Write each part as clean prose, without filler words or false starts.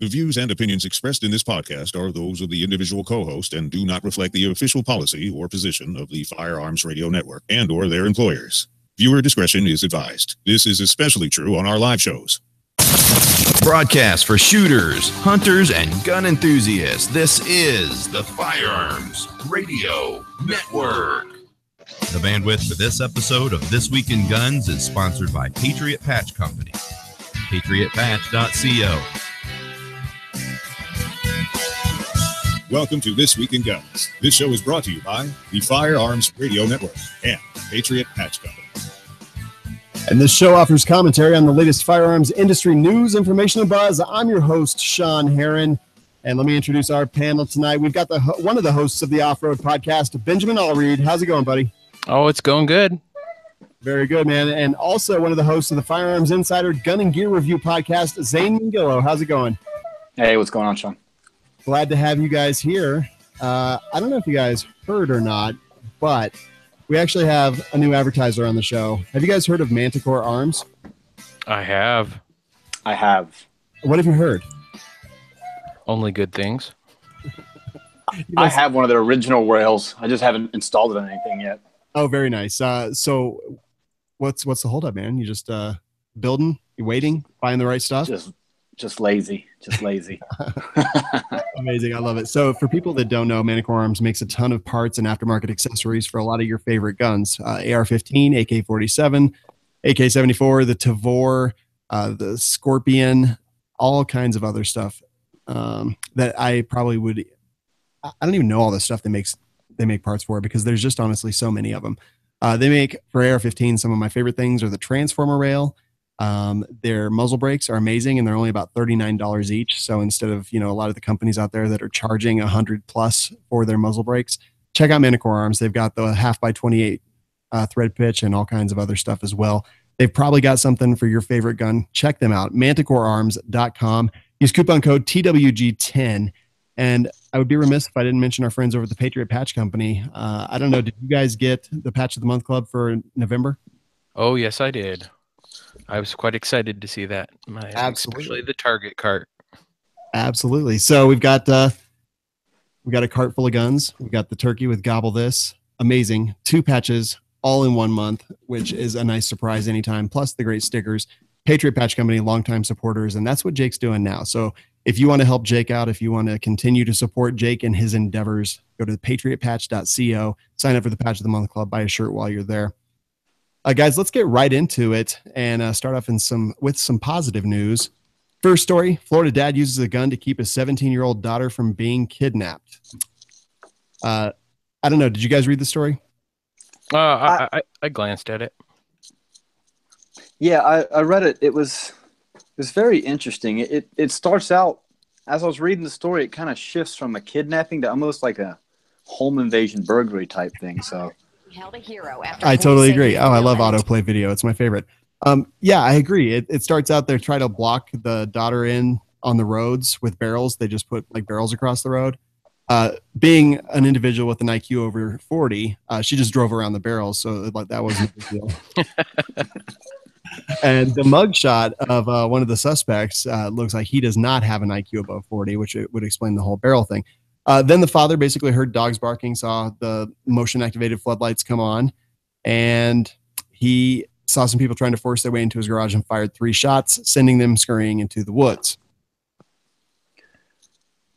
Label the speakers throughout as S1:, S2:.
S1: The views and opinions expressed in this podcast are those of the individual co-host and do not reflect the official policy or position of the Firearms Radio Network and or their employers. Viewer discretion is advised. This is especially true on our live shows.
S2: Broadcast for shooters, hunters, and gun enthusiasts. This is the Firearms Radio Network. The bandwidth for this episode of This Week in Guns is sponsored by Patriot Patch Company. PatriotPatch.co.
S1: Welcome to This Week in Guns. This show is brought to you by the Firearms Radio Network and Patriot Patch Company.
S3: And this show offers commentary on the latest firearms industry news, information, and buzz. I'm your host, Sean Herron. And let me introduce our panel tonight. We've got one of the hosts of the Off-Road Podcast, Benjamin Allreed. How's it going, buddy?
S4: Oh, it's going good.
S3: Very good, man. And also one of the hosts of the Firearms Insider Gun and Gear Review Podcast, Zane Mingillo. How's it going?
S5: Hey, what's going on, Sean?
S3: Glad to have you guys here. I don't know if you guys heard or not, but we actually have a new advertiser on the show. Have you guys heard of Manticore Arms?
S4: I have.
S3: What have you heard?
S4: Only good things.
S5: I have one of their original rails. I just haven't installed it on anything yet.
S3: Oh, very nice. So what's the holdup, man? You just building, you waiting, buying the right stuff?
S5: Just lazy.
S3: Amazing. I love it. So for people that don't know, Manticore Arms makes a ton of parts and aftermarket accessories for a lot of your favorite guns. AR-15, AK-47, AK-74, the Tavor, the Scorpion, all kinds of other stuff that I probably would. I don't even know all the stuff they make parts for because there's just honestly so many of them. They make for AR-15 some of my favorite things are the transformer rail. Their muzzle brakes are amazing and they're only about $39 each. So instead of, a lot of the companies out there that are charging $100+ for their muzzle brakes, check out Manticore Arms. They've got the 0.5x28 thread pitch and all kinds of other stuff as well. They've probably got something for your favorite gun. Check them out. ManticoreArms.com. Use coupon code TWG10. And I would be remiss if I didn't mention our friends over at the Patriot Patch Company. I don't know. Did you guys get the Patch of the Month Club for November?
S4: Oh, yes, I did. I was quite excited to see that.
S3: Absolutely.
S4: Especially the Target cart.
S3: Absolutely. So we've got a cart full of guns. We've got the turkey with Gobble This. Amazing. 2 patches all in 1 month, which is a nice surprise anytime. Plus the great stickers. Patriot Patch Company, longtime supporters. And that's what Jake's doing now. So if you want to help Jake out, if you want to continue to support Jake and his endeavors, go to patriotpatch.co, sign up for the Patch of the Month Club, buy a shirt while you're there. Guys, let's get right into it and start off with some positive news. First story, Florida dad uses a gun to keep his 17-year-old daughter from being kidnapped. I don't know. Did you guys read the story?
S4: I glanced at it.
S5: Yeah, I read it. It was very interesting. It starts out, as I was reading the story, it kind of shifts from a kidnapping to almost like a home invasion burglary type thing. So
S3: I totally agree. Oh, I love autoplay video. It's my favorite. Yeah, I agree. It starts out there trying to block the daughter in on the roads with barrels. They just put like barrels across the road. Being an individual with an IQ over 40, she just drove around the barrels. So that wasn't a big deal. And the mugshot of one of the suspects looks like he does not have an IQ above 40, which would explain the whole barrel thing. Then the father basically heard dogs barking, saw the motion-activated floodlights come on, and he saw some people trying to force their way into his garage and fired 3 shots, sending them scurrying into the woods.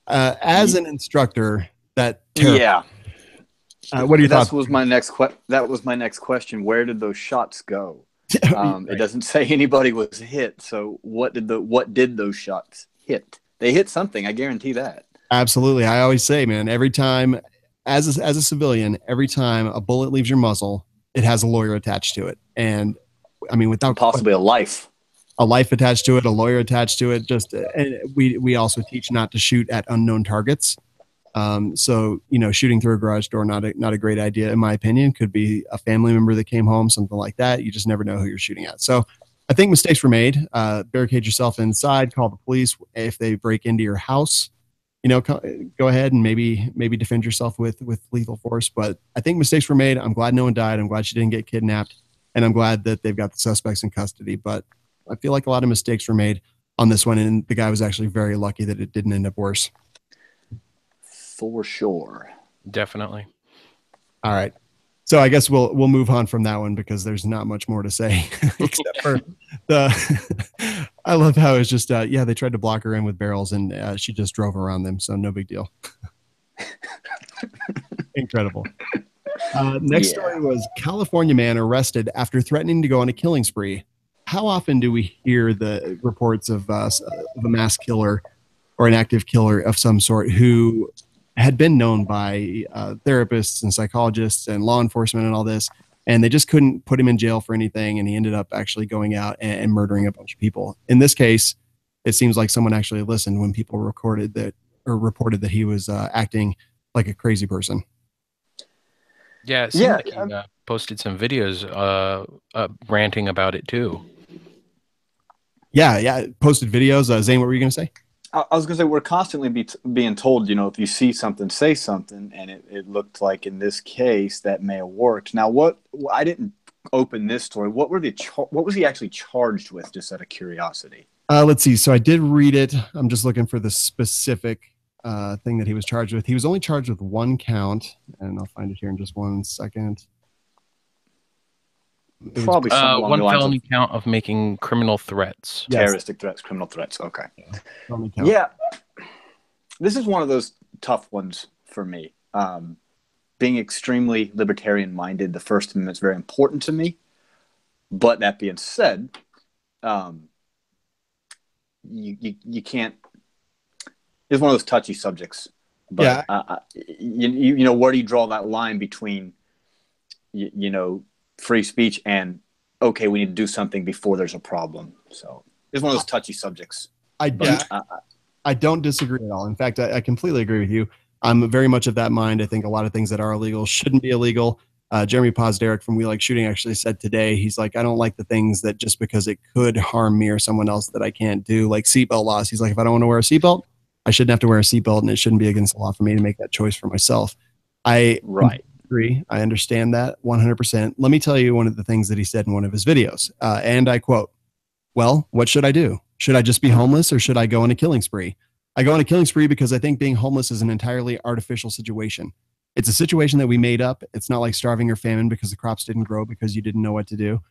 S3: As an instructor, that
S5: yeah.
S3: What are your thoughts?
S5: That was my next question. Where did those shots go? Right. It doesn't say anybody was hit. So what did those shots hit? They hit something. I guarantee that.
S3: Absolutely. I always say, man, every time as a civilian, every time a bullet leaves your muzzle, it has a lawyer attached to it. And I mean, without
S5: possibly a life
S3: attached to it, a lawyer attached to it. And we also teach not to shoot at unknown targets. So, shooting through a garage door, not a great idea, in my opinion. Could be a family member that came home, something like that. You just never know who you're shooting at. So I think mistakes were made. Barricade yourself inside, call the police if they break into your house. Go ahead and maybe defend yourself with lethal force. But I think mistakes were made. I'm glad no one died. I'm glad she didn't get kidnapped. And I'm glad that they've got the suspects in custody. But I feel like a lot of mistakes were made on this one, and the guy was actually very lucky that it didn't end up worse.
S5: For sure.
S4: Definitely.
S3: All right. So I guess we'll move on from that one because there's not much more to say except for I love how it's just they tried to block her in with barrels and she just drove around them, so no big deal. Incredible. Next story was California man arrested after threatening to go on a killing spree. How often do we hear the reports of a mass killer or an active killer of some sort who had been known by therapists and psychologists and law enforcement and all this, and they just couldn't put him in jail for anything, and he ended up actually going out and murdering a bunch of people. In this case, it seems like someone actually listened when people reported that he was acting like a crazy person.
S4: Yeah, it seemed like he posted some videos ranting about it too.
S3: Yeah, posted videos. Zane, what were you going to say?
S5: I was going to say, we're constantly being told, if you see something, say something, and it looked like in this case that may have worked. Now, I didn't open this story. What was he actually charged with, just out of curiosity?
S3: Let's see. So I did read it. I'm just looking for the specific thing that he was charged with. He was only charged with one count, and I'll find it here in just one second.
S5: Probably
S4: one felony count of making criminal threats.
S5: Terroristic threats, criminal threats. Okay. Yeah. This is one of those tough ones for me. Being extremely libertarian minded, the First Amendment is very important to me. But that being said, you can't. It's one of those touchy subjects. But where do you draw that line between free speech and okay, we need to do something before there's a problem? So it's one of those touchy subjects.
S3: I don't disagree at all. In fact, I completely agree with you. I'm very much of that mind. I think a lot of things that are illegal shouldn't be illegal. Jeremy Posderick from We Like Shooting actually said today, he's like, I don't like the things that just because it could harm me or someone else that I can't do, like seatbelt laws. He's like, if I don't want to wear a seatbelt, I shouldn't have to wear a seatbelt, and it shouldn't be against the law for me to make that choice for myself. I agree. I understand that 100%. Let me tell you one of the things that he said in one of his videos, and I quote, "Well, what should I do? Should I just be homeless or should I go on a killing spree? I go on a killing spree because I think being homeless is an entirely artificial situation. It's a situation that we made up. It's not like starving or famine because the crops didn't grow because you didn't know what to do.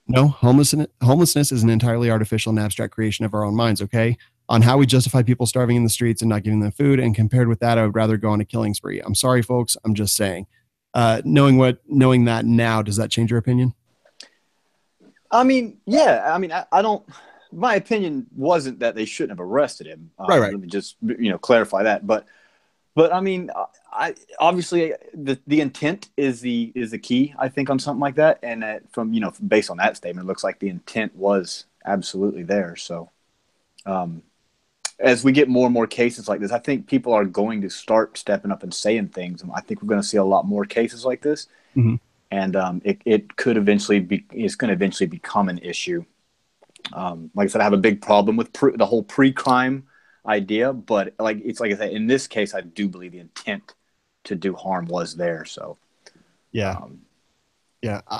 S3: No, homelessness is an entirely artificial and abstract creation of our own minds, okay? On how we justify people starving in the streets and not giving them food, and compared with that, I would rather go on a killing spree. I'm sorry, folks. I'm just saying." Knowing that now, does that change your opinion?
S5: I mean, yeah. I mean, I don't. My opinion wasn't that they shouldn't have arrested him.
S3: Right.
S5: Let me just clarify that. But I mean, I obviously the intent is the key, I think, on something like that. And from based on that statement, it looks like the intent was absolutely there. So, as we get more and more cases like this, I think people are going to start stepping up and saying things. And I think we're going to see a lot more cases like this. Mm-hmm. And it could eventually it's going to eventually become an issue. Like I said, I have a big problem with the whole pre-crime idea, but like I said, in this case, I do believe the intent to do harm was there. So,
S3: yeah.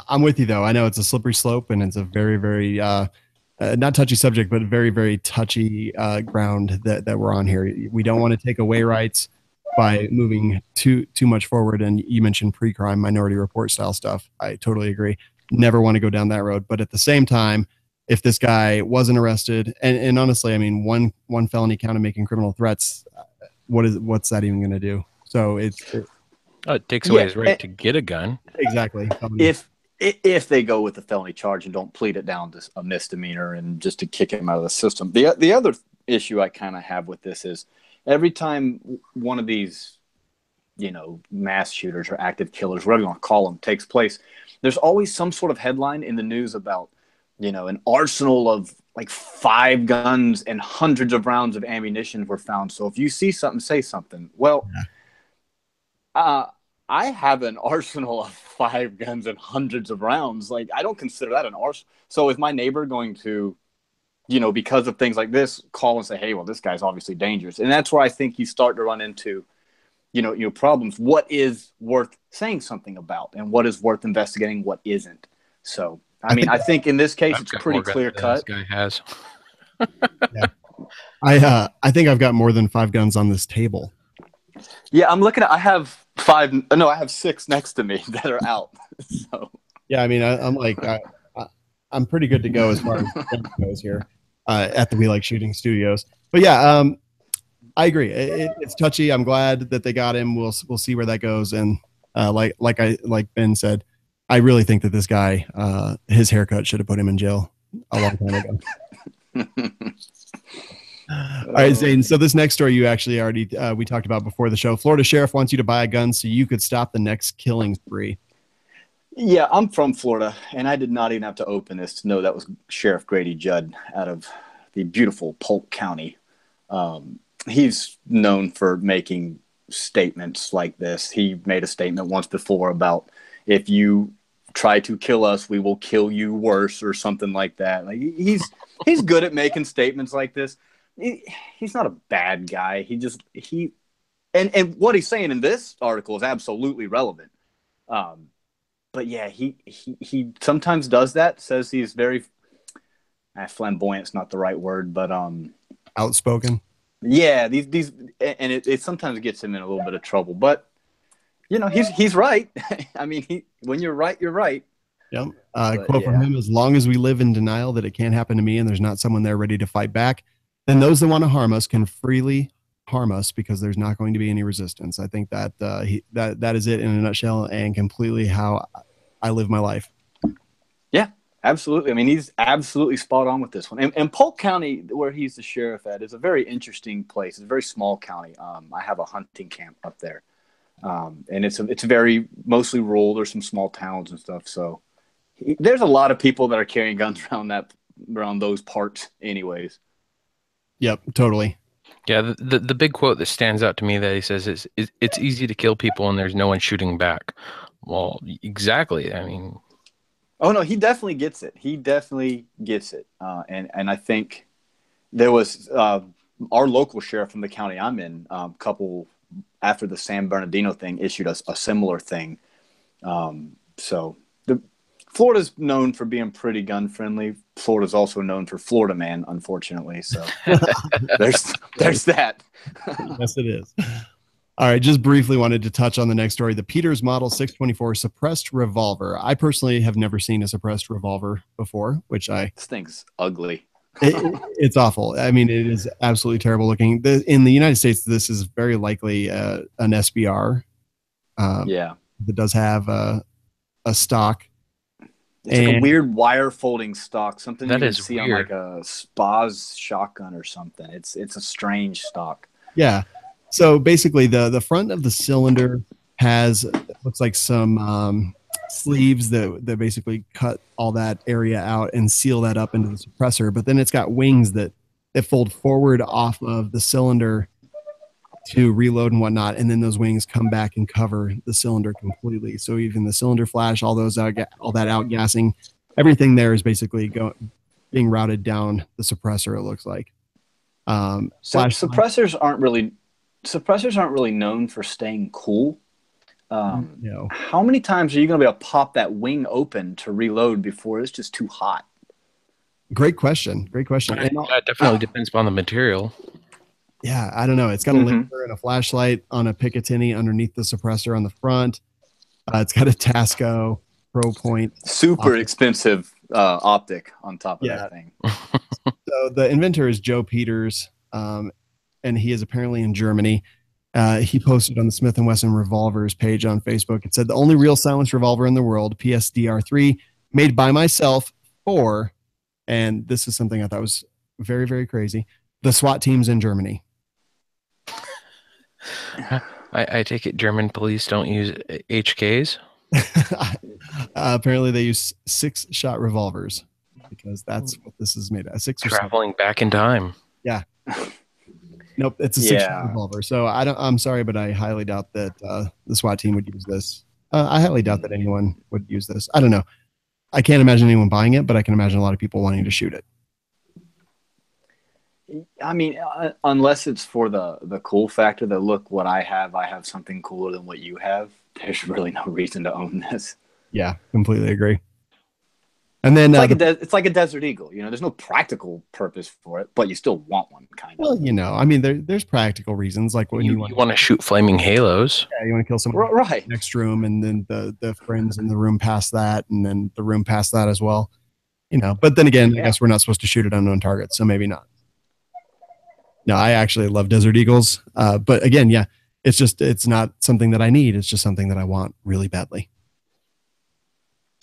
S3: I'm with you though. I know it's a slippery slope and it's a very, very, not touchy subject, but very, very touchy ground that we're on here. We don't want to take away rights by moving too much forward. And you mentioned pre-crime, Minority Report style stuff. I totally agree. Never want to go down that road. But at the same time, if this guy wasn't arrested, and honestly, I mean, one felony count of making criminal threats, what's that even going to do? So it
S4: takes away his right to get a gun.
S3: Exactly.
S5: If they go with the felony charge and don't plead it down to a misdemeanor and just to kick him out of the system. The other issue I kind of have with this is every time one of these, mass shooters or active killers, whatever you want to call them, takes place, there's always some sort of headline in the news about, an arsenal of like 5 guns and hundreds of rounds of ammunition were found. So if you see something, say something. Well, I have an arsenal of 5 guns and hundreds of rounds. Like, I don't consider that an arsenal. So is my neighbor going to, because of things like this, call and say, hey, well, this guy's obviously dangerous. And that's where I think you start to run into, problems. What is worth saying something about and what is worth investigating, what isn't. So, I think in this case, it's pretty clear cut.
S4: This guy has.
S3: Yeah. I think I've got more than 5 guns on this table.
S5: Yeah, I'm looking at. I have 5. No, I have 6 next to me that are out. So
S3: Yeah, I mean, I'm pretty good to go as far as guns goes here at the We Like Shooting Studios. But yeah, I agree. It's touchy. I'm glad that they got him. We'll see where that goes. And like Ben said, I really think that this guy, his haircut should have put him in jail a long time ago. All right, Zane. So this next story you actually already we talked about before the show. Florida sheriff wants you to buy a gun so you could stop the next killing spree.
S5: yeah, I'm from Florida, and I did not even have to open this to know that was Sheriff Grady Judd out of the beautiful Polk County. He's known for making statements like this. He made a statement once before about, if you try to kill us, we will kill you worse, or something like that. Like, he's good at making statements like this. He's not a bad guy. And what he's saying in this article is absolutely relevant. But yeah, he sometimes does that. Says he's very flamboyant's not the right word, but
S3: Outspoken.
S5: yeah, these and it sometimes gets him in a little bit of trouble. But you know, he's right. I mean, when you're right, you're right.
S3: Yep. Quote from him: "As long as we live in denial that it can't happen to me, and there's not someone there ready to fight back, then those that want to harm us can freely harm us because there's not going to be any resistance." I think that that is it in a nutshell, and completely how I live my life.
S5: Yeah, absolutely. I mean, he's absolutely spot on with this one. And Polk County, where he's the sheriff at, is a very interesting place. It's a very small county. I have a hunting camp up there, and it's very mostly rural. There's some small towns and stuff. So there's a lot of people that are carrying guns around those parts, anyways.
S3: Yep, totally.
S4: Yeah, the big quote that stands out to me that he says is it's easy to kill people and there's no one shooting back. Well, exactly. I mean,
S5: oh no, he definitely gets it. He definitely gets it. And I think there was our local sheriff from the county I'm in, couple after the San Bernardino thing, issued us a similar thing. So Florida's known for being pretty gun friendly. Florida's also known for Florida man, unfortunately. So there's that.
S3: Yes, it is. All right, just briefly wanted to touch on the next story. The Peters Model 624 suppressed revolver. I personally have never seen a suppressed revolver before, which
S5: this thing's ugly.
S3: It's awful. I mean, it is absolutely terrible looking. In the United States, this is very likely an SBR.
S5: Yeah.
S3: That does have a stock.
S5: It's like a weird wire folding stock, something
S4: that
S5: you
S4: is
S5: can see
S4: weird.
S5: on like a Spaz shotgun or something. It's a strange stock.
S3: Yeah. So basically, the front of the cylinder has looks like some sleeves that basically cut all that area out and seal that up into the suppressor. But then it's got wings that fold forward off of the cylinder to reload and whatnot, and then those wings come back and cover the cylinder completely. So even the cylinder flash, all that outgassing, everything there is basically being routed down the suppressor. It looks like.
S5: So suppressors aren't really known for staying cool.
S3: No.
S5: How many times are you going to be able to pop that wing open to reload before it's just too hot?
S3: Great question. And
S4: it definitely depends upon the material.
S3: Yeah, I don't know. It's got a laser and a flashlight on a Picatinny underneath the suppressor on the front. It's got a Tasco Pro Point.
S5: Super expensive optic on top of that thing.
S3: So the inventor is Joe Peters, and he is apparently in Germany. He posted on the Smith & Wesson Revolvers page on Facebook. It said, "The only real silenced revolver in the world, PSDR3, made by myself for," and this is something I thought was very, very crazy, "the SWAT teams in Germany."
S4: I take it German police don't use HKs?
S3: Apparently they use 6-shot revolvers because that's what this is made of. 6 or 7.
S4: Traveling back in time.
S3: Yeah. Nope, it's a 6-shot revolver. So I'm sorry, but I highly doubt that the SWAT team would use this. I highly doubt that anyone would use this. I don't know. I can't imagine anyone buying it, but I can imagine a lot of people wanting to shoot it.
S5: I mean, unless it's for the cool factor that, look, what I have something cooler than what you have. There's really no reason to own this.
S3: Yeah, completely agree. And then
S5: it's like a Desert Eagle. There's no practical purpose for it, but you still want one, kind of.
S3: Well, I mean, there's practical reasons, like when
S4: you want to shoot flaming halos.
S3: Yeah, you want to kill someone
S5: right
S3: next room, and then the friends in the room past that, and then the room past that as well. But then again, I guess we're not supposed to shoot at unknown targets, so maybe not. No, I actually love Desert Eagles, but again, yeah, it's not something that I need. It's just something that I want really badly.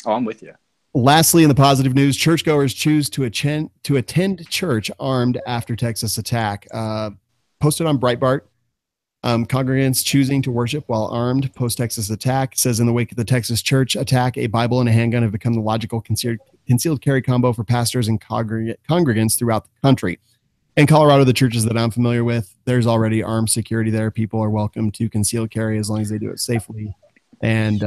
S5: Oh, I'm with you.
S3: Lastly, in the positive news, churchgoers choose to attend church armed after Texas attack. Posted on Breitbart, congregants choosing to worship while armed post-Texas attack. Says in the wake of the Texas church attack, a Bible and a handgun have become the logical concealed carry combo for pastors and congregants throughout the country. In Colorado, the churches that I'm familiar with, there's already armed security there. People are welcome to concealed carry as long as they do it safely. And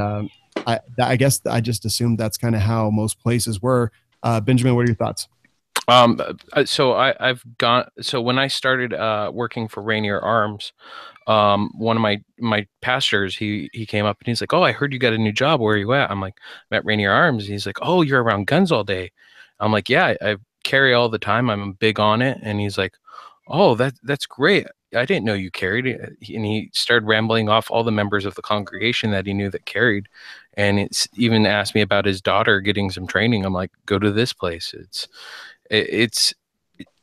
S3: I guess I just assumed that's kind of how most places were. Benjamin, what are your thoughts?
S4: So when I started working for Rainier Arms, one of my pastors, he came up and he's like, "Oh, I heard you got a new job. Where are you at?" I'm like, "I'm at Rainier Arms." He's like, "Oh, you're around guns all day." I'm like, "Yeah, I carry all the time. I'm big on it." And he's like, "Oh, that's great. I didn't know you carried it." And he started rambling off all the members of the congregation that he knew that carried. And it's even asked me about his daughter getting some training. I'm like, "Go to this place." It's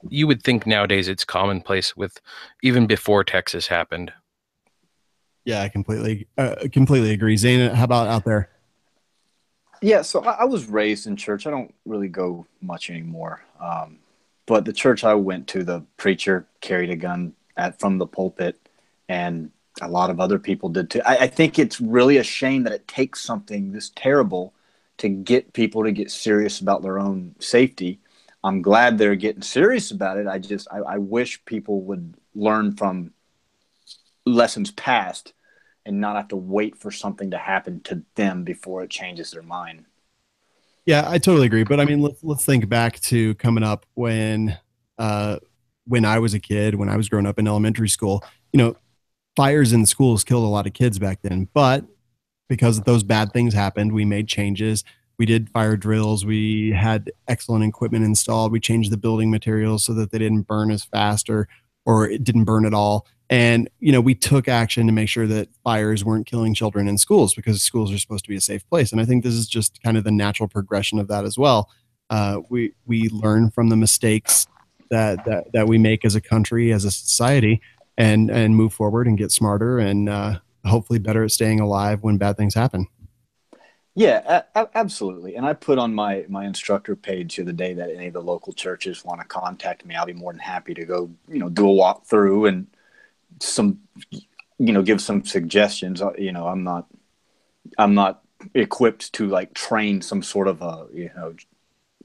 S4: you would think nowadays it's commonplace with even before Texas happened.
S3: Yeah, I completely agree. Zane, how about out there?
S5: Yeah, so I was raised in church. I don't really go much anymore. But the church I went to, the preacher carried a gun from the pulpit, and a lot of other people did too. I think it's really a shame that it takes something this terrible to get people to get serious about their own safety. I'm glad they're getting serious about it. I wish people would learn from lessons past and not have to wait for something to happen to them before it changes their mind.
S3: Yeah, I totally agree. But I mean, let's think back to coming up when I was a kid, when I was growing up in elementary school. Fires in the schools killed a lot of kids back then. But because those bad things happened, we made changes. We did fire drills. We had excellent equipment installed. We changed the building materials so that they didn't burn as fast or it didn't burn at all. And, we took action to make sure that fires weren't killing children in schools, because schools are supposed to be a safe place. And I think this is just kind of the natural progression of that as well. We learn from the mistakes that we make as a country, as a society, and move forward and get smarter and hopefully better at staying alive when bad things happen.
S5: Yeah, absolutely. And I put on my instructor page the other day that any of the local churches want to contact me. I'll be more than happy to go, do a walkthrough and give some suggestions. I'm not equipped to like train some sort of a,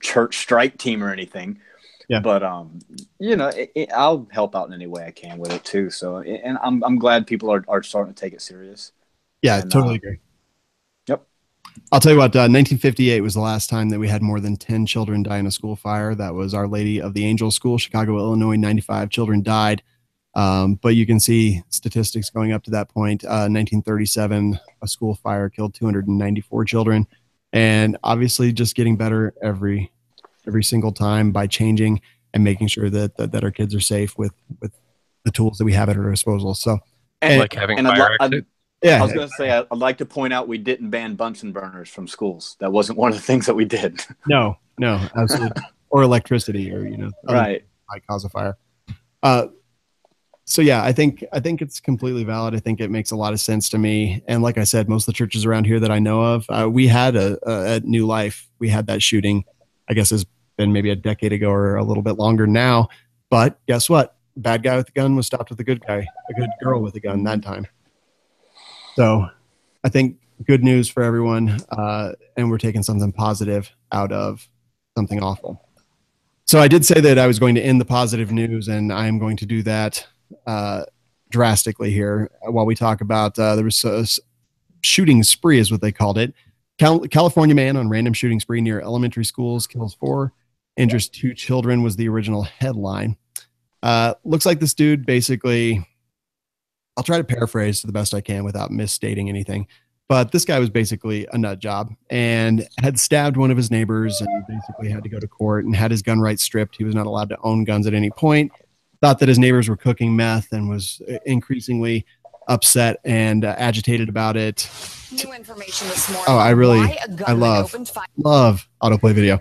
S5: church strike team or anything.
S3: Yeah.
S5: But, I'll help out in any way I can with it too. So, and I'm glad people are starting to take it serious.
S3: Yeah, I totally agree.
S5: Yep.
S3: I'll tell you what, 1958 was the last time that we had more than 10 children die in a school fire. That was Our Lady of the Angels School, Chicago, Illinois. 95 children died. But you can see statistics going up to that point. 1937, a school fire killed 294 children. And obviously just getting better every single time by changing and making sure that our kids are safe with the tools that we have at our disposal. So,
S4: like having fire exit.
S5: Yeah, I was going to say, I'd like to point out we didn't ban Bunsen burners from schools. That wasn't one of the things that we did.
S3: No, absolutely. Or electricity, or
S5: right,
S3: might cause a fire. So yeah, I think it's completely valid. I think it makes a lot of sense to me. And like I said, most of the churches around here that I know of, we had a New Life. We had that shooting, I guess has been maybe a decade ago or a little bit longer now. But guess what? Bad guy with a gun was stopped with a good girl with a gun that time. So I think good news for everyone. And we're taking something positive out of something awful. So I did say that I was going to end the positive news, and I am going to do that drastically here while we talk about there was a shooting spree is what they called it. California man on random shooting spree near elementary schools, kills 4, injures 2 children was the original headline. Looks like this dude basically, I'll try to paraphrase to the best I can without misstating anything. But this guy was basically a nut job and had stabbed one of his neighbors and basically had to go to court and had his gun rights stripped. He was not allowed to own guns at any point. Thought that his neighbors were cooking meth and was increasingly upset and agitated about it.
S6: New information this morning.
S3: Oh, I love autoplay video.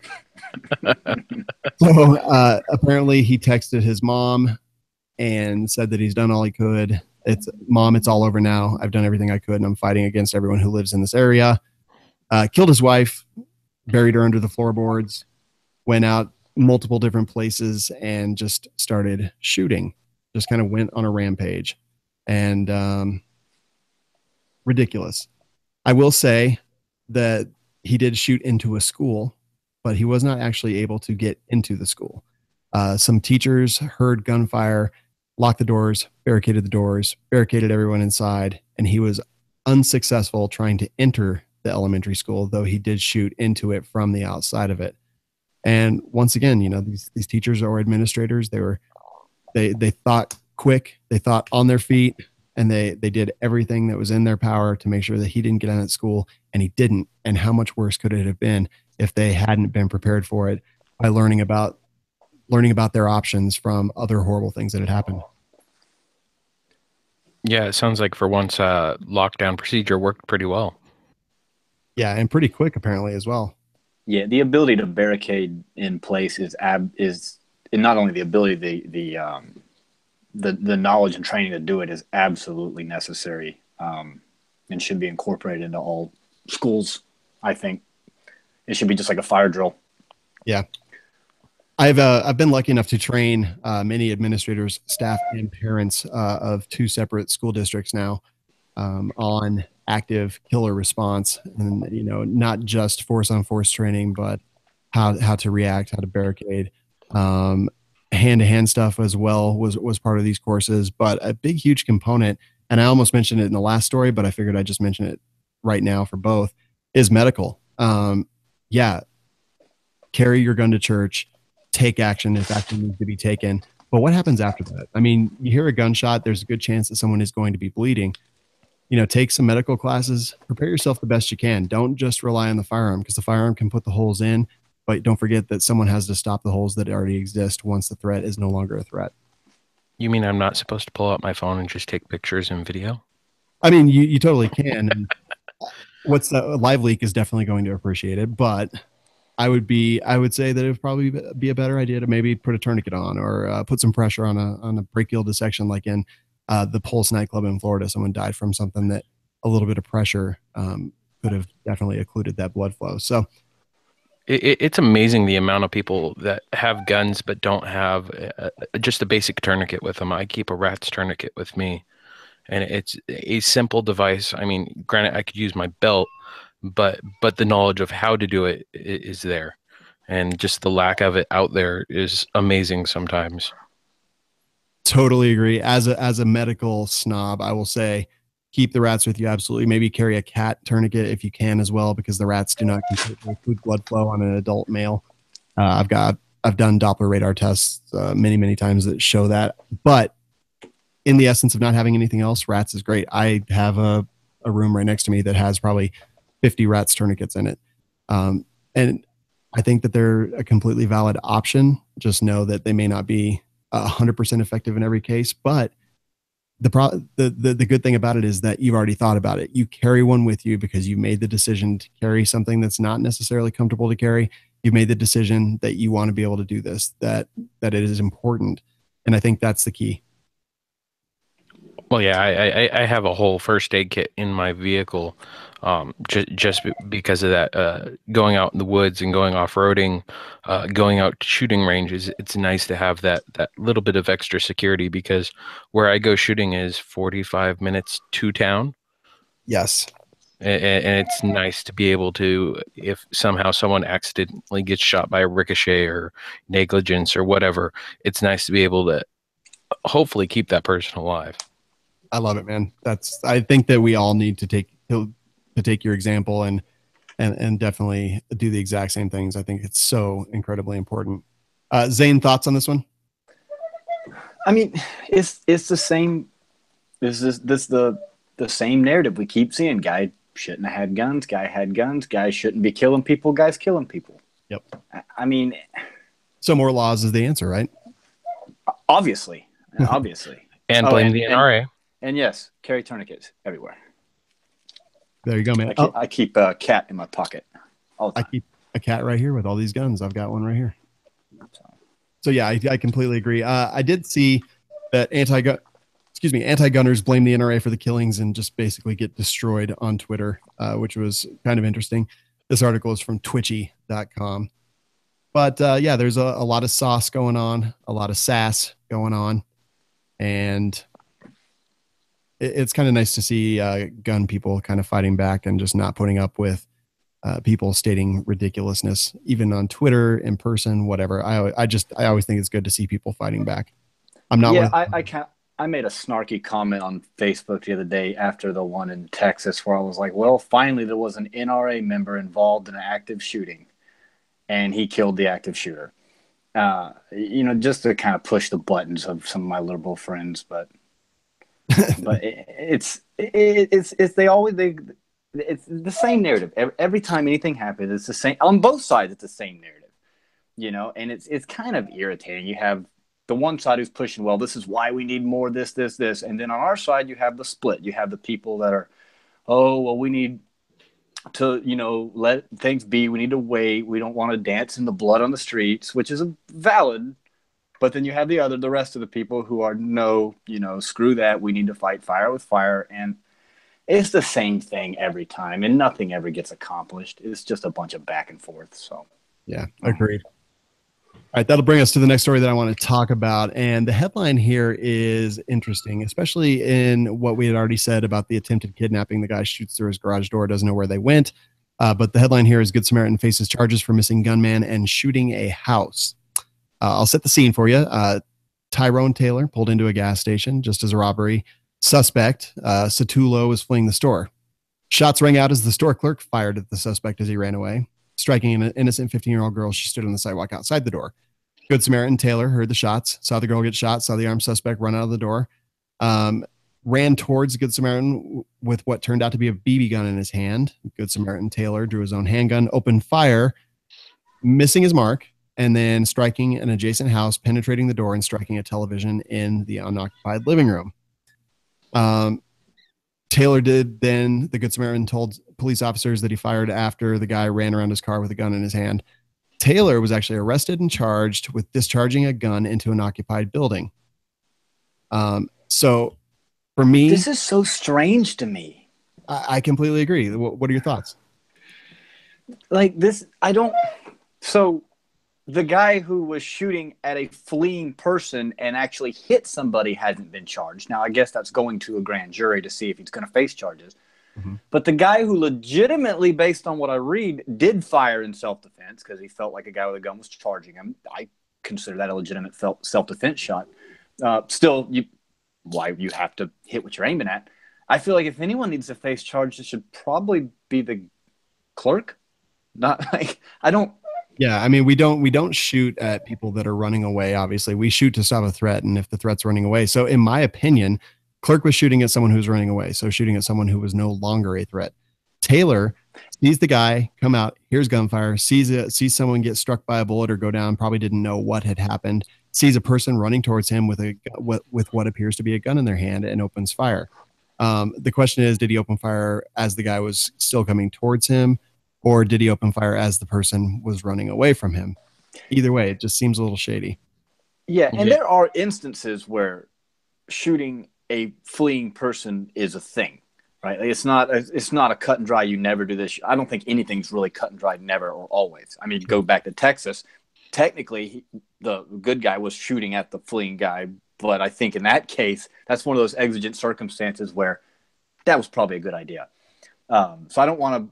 S3: So apparently he texted his mom and said that he's done all he could. Mom, it's all over now. I've done everything I could, and I'm fighting against everyone who lives in this area. Killed his wife, buried her under the floorboards, went out multiple different places, and just started shooting. Just kind of went on a rampage. And ridiculous. I will say that he did shoot into a school, but he was not actually able to get into the school. Some teachers heard gunfire, locked the doors, barricaded everyone inside, and he was unsuccessful trying to enter the elementary school, though he did shoot into it from the outside of it. And once again, these teachers or administrators, they thought quick, they thought on their feet, and they did everything that was in their power to make sure that he didn't get out of school, and he didn't. And how much worse could it have been if they hadn't been prepared for it by learning about their options from other horrible things that had happened.
S4: Yeah, it sounds like for once, lockdown procedure worked pretty well.
S3: Yeah, and pretty quick apparently as well.
S5: Yeah, the ability to barricade in place is not only the ability, the knowledge and training to do it is absolutely necessary, and should be incorporated into all schools. I think it should be just like a fire drill.
S3: Yeah. I've been lucky enough to train many administrators, staff, and parents of two separate school districts now on active killer response, and not just force on force training, but how to react, how to barricade, hand-to-hand stuff as well was part of these courses. But a big, huge component, and I almost mentioned it in the last story, but I figured I'd just mention it right now for both, is medical. Yeah, carry your gun to church. Take action if action needs to be taken. But what happens after that? I mean, you hear a gunshot, there's a good chance that someone is going to be bleeding. Take some medical classes, prepare yourself the best you can. Don't just rely on the firearm, because the firearm can put the holes in, but don't forget that someone has to stop the holes that already exist once the threat is no longer a threat.
S4: You mean I'm not supposed to pull out my phone and just take pictures and video?
S3: I mean, you totally can. And Live Leak is definitely going to appreciate it, but I would say that it would probably be a better idea to maybe put a tourniquet on, or put some pressure on a brachial dissection, like in the Pulse nightclub in Florida. Someone died from something that a little bit of pressure could have definitely occluded that blood flow. So
S4: it's amazing the amount of people that have guns but don't have just a basic tourniquet with them. I keep a rat's tourniquet with me, and it's a simple device. I mean, granted, I could use my belt, but the knowledge of how to do it is there, and just the lack of it out there is amazing sometimes.
S3: Totally agree. As a medical snob, I will say keep the rats with you. Absolutely. Maybe carry a cat tourniquet if you can as well, because the rats do not completely occlude blood flow on an adult male. I've done Doppler radar tests many times that show that. But in the essence of not having anything else, rats is great. I have a room right next to me that has probably 50 rats tourniquets in it. And I think that they're a completely valid option. Just know that they may not be 100% effective in every case, but the good thing about it is that you've already thought about it. You carry one with you because you made the decision to carry something that's not necessarily comfortable to carry. You've made the decision that you want to be able to do this, that it is important. And I think that's the key.
S4: Well, yeah, I have a whole first aid kit in my vehicle, just because of that. Going out in the woods and going off-roading, going out to shooting ranges, it's nice to have that little bit of extra security, because where I go shooting is 45 minutes to town.
S3: Yes.
S4: And it's nice to be able to, if somehow someone accidentally gets shot by a ricochet or negligence or whatever, it's nice to be able to hopefully keep that person alive.
S3: I love it, man. I think that we all need to take your example and definitely do the exact same things. I think it's so incredibly important. Zane, thoughts on this one?
S5: I mean, it's the same. This the same narrative we keep seeing. Guy shouldn't have had guns. Guy had guns. Guys shouldn't be killing people. Guys killing people.
S3: Yep.
S5: I mean,
S3: so more laws is the answer, right?
S5: Obviously.
S4: And blame the NRA.
S5: And yes, carry tourniquets everywhere.
S3: There you go, man.
S5: I keep a cat in my pocket all the time.
S3: I keep a cat right here with all these guns. I've got one right here. So yeah, I completely agree. I did see that anti-gunners blame the NRA for the killings and just basically get destroyed on Twitter, which was kind of interesting. This article is from Twitchy.com. But yeah, there's a lot of sauce going on, a lot of sass going on, and it's kind of nice to see gun people kind of fighting back and just not putting up with people stating ridiculousness, even on Twitter, in person, whatever. I always think it's good to see people fighting back. I'm not.
S5: Yeah, I made a snarky comment on Facebook the other day after the one in Texas where I was like, well, finally there was an NRA member involved in an active shooting, and he killed the active shooter. Just to kind of push the buttons of some of my liberal friends, but it's the same narrative. Every time anything happens, it's the same on both sides. It's the same narrative, and it's kind of irritating. You have the one side who's pushing, well, this is why we need more this, and then on our side you have the split. You have the people that are, oh, well, we need to, let things be. We need to wait. We don't want to dance in the blood on the streets, which is valid. But then you have the rest of the people who are, no, screw that. We need to fight fire with fire. And it's the same thing every time, and nothing ever gets accomplished. It's just a bunch of back and forth. So,
S3: yeah, agreed. All right, that'll bring us to the next story that I want to talk about. And the headline here is interesting, especially in what we had already said about the attempted kidnapping. The guy shoots through his garage door, doesn't know where they went. But the headline here is Good Samaritan faces charges for missing gunman and shooting a house. I'll set the scene for you. Tyrone Taylor pulled into a gas station just as a robbery suspect. Satulo was fleeing the store. Shots rang out as the store clerk fired at the suspect as he ran away, striking an innocent 15-year-old girl. She stood on the sidewalk outside the door. Good Samaritan Taylor heard the shots, saw the girl get shot, saw the armed suspect run out of the door, ran towards Good Samaritan with what turned out to be a BB gun in his hand. Good Samaritan Taylor drew his own handgun, opened fire, missing his mark, and then striking an adjacent house, penetrating the door and striking a television in the unoccupied living room. Taylor did then, the Good Samaritan told police officers that he fired after the guy ran around his car with a gun in his hand. Taylor was actually arrested and charged with discharging a gun into an occupied building. So for me,
S5: this is so strange to me.
S3: I completely agree. What are your thoughts?
S5: Like this, so the guy who was shooting at a fleeing person and actually hit somebody hasn't been charged. Now, I guess that's going to a grand jury to see if he's going to face charges. Mm-hmm. But the guy who legitimately, based on what I read, did fire in self-defense because he felt like a guy with a gun was charging him. I consider that a legitimate self-defense shot. Still, you have to hit what you're aiming at. I feel like if anyone needs to face charges, it should probably be the clerk. Not like I don't.
S3: Yeah, I mean, we don't shoot at people that are running away. Obviously, we shoot to stop a threat, and if the threat's running away. So, in my opinion, clerk was shooting at someone who's running away, so shooting at someone who was no longer a threat. Taylor sees the guy come out, hears gunfire, sees someone get struck by a bullet or go down, probably didn't know what had happened, sees a person running towards him with what appears to be a gun in their hand and opens fire. The question is, did he open fire as the guy was still coming towards him, or did he open fire as the person was running away from him? Either way, it just seems a little shady.
S5: Yeah, and there are instances where shooting a fleeing person is a thing, right? Like it's not a cut and dry. You never do this. I don't think anything's really cut and dry, never or always. I mean, go back to Texas. Technically, the good guy was shooting at the fleeing guy, but I think in that case, that's one of those exigent circumstances where that was probably a good idea. So I don't want to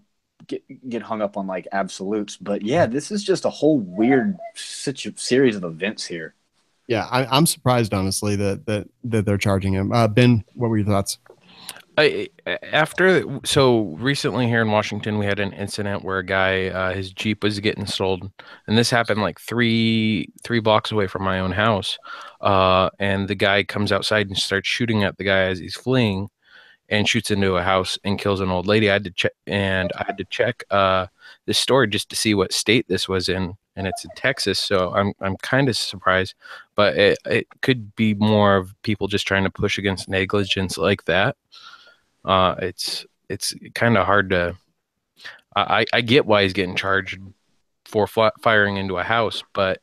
S5: get hung up on like absolutes, but yeah, this is just a whole weird series of events here.
S3: Yeah, I'm surprised, honestly, that they're charging him. Ben, what were your thoughts?
S4: So recently here in Washington, we had an incident where a guy, his Jeep was getting sold, and this happened like three blocks away from my own house. And the guy comes outside and starts shooting at the guy as he's fleeing. and shoots into a house and kills an old lady. I had to check this story just to see what state this was in, and it's in Texas. So I'm kind of surprised, but it could be more of people just trying to push against negligence like that. It's kind of hard to. I get why he's getting charged for firing into a house, but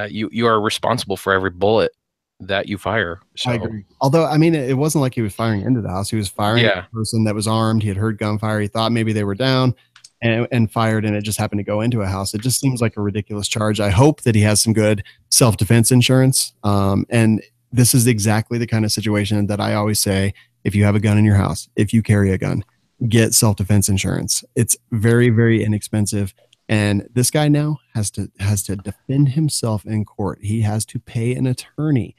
S4: you are responsible for every bullet that you fire. So.
S3: I agree. Although, I mean, it wasn't like he was firing into the house. He was firing at a person that was armed. He had heard gunfire. He thought maybe they were down and fired, and it just happened to go into a house. It just seems like a ridiculous charge. I hope that he has some good self-defense insurance. And this is exactly the kind of situation that I always say, if you have a gun in your house, if you carry a gun, get self-defense insurance. It's very, very inexpensive. And this guy now has to defend himself in court. He has to pay an attorney.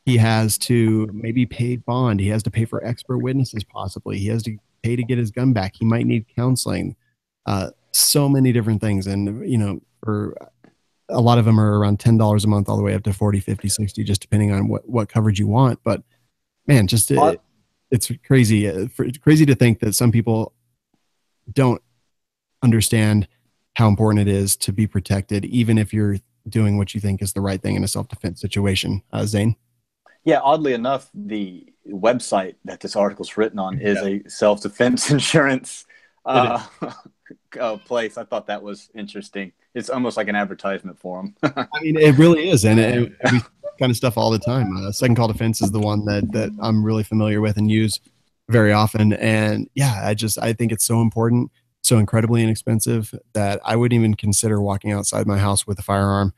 S3: He has to maybe pay bond. He has to pay for expert witnesses, possibly. He has to pay to get his gun back. He might need counseling. So many different things. And, you know, for a lot of them are around $10 a month, all the way up to 40, 50, 60, just depending on what coverage you want. But man, just it's crazy. Crazy to think that some people don't understand how important it is to be protected, even if you're doing what you think is the right thing in a self-defense situation. Zane?
S5: Yeah, oddly enough, the website that this article is written on is a self-defense insurance place. I thought that was interesting. It's almost like an advertisement for them.
S3: I mean, it really is. And we kind of stuff all the time. Second Call Defense is the one that I'm really familiar with and use very often. And yeah, I think it's so important, so incredibly inexpensive, that I wouldn't even consider walking outside my house with a firearm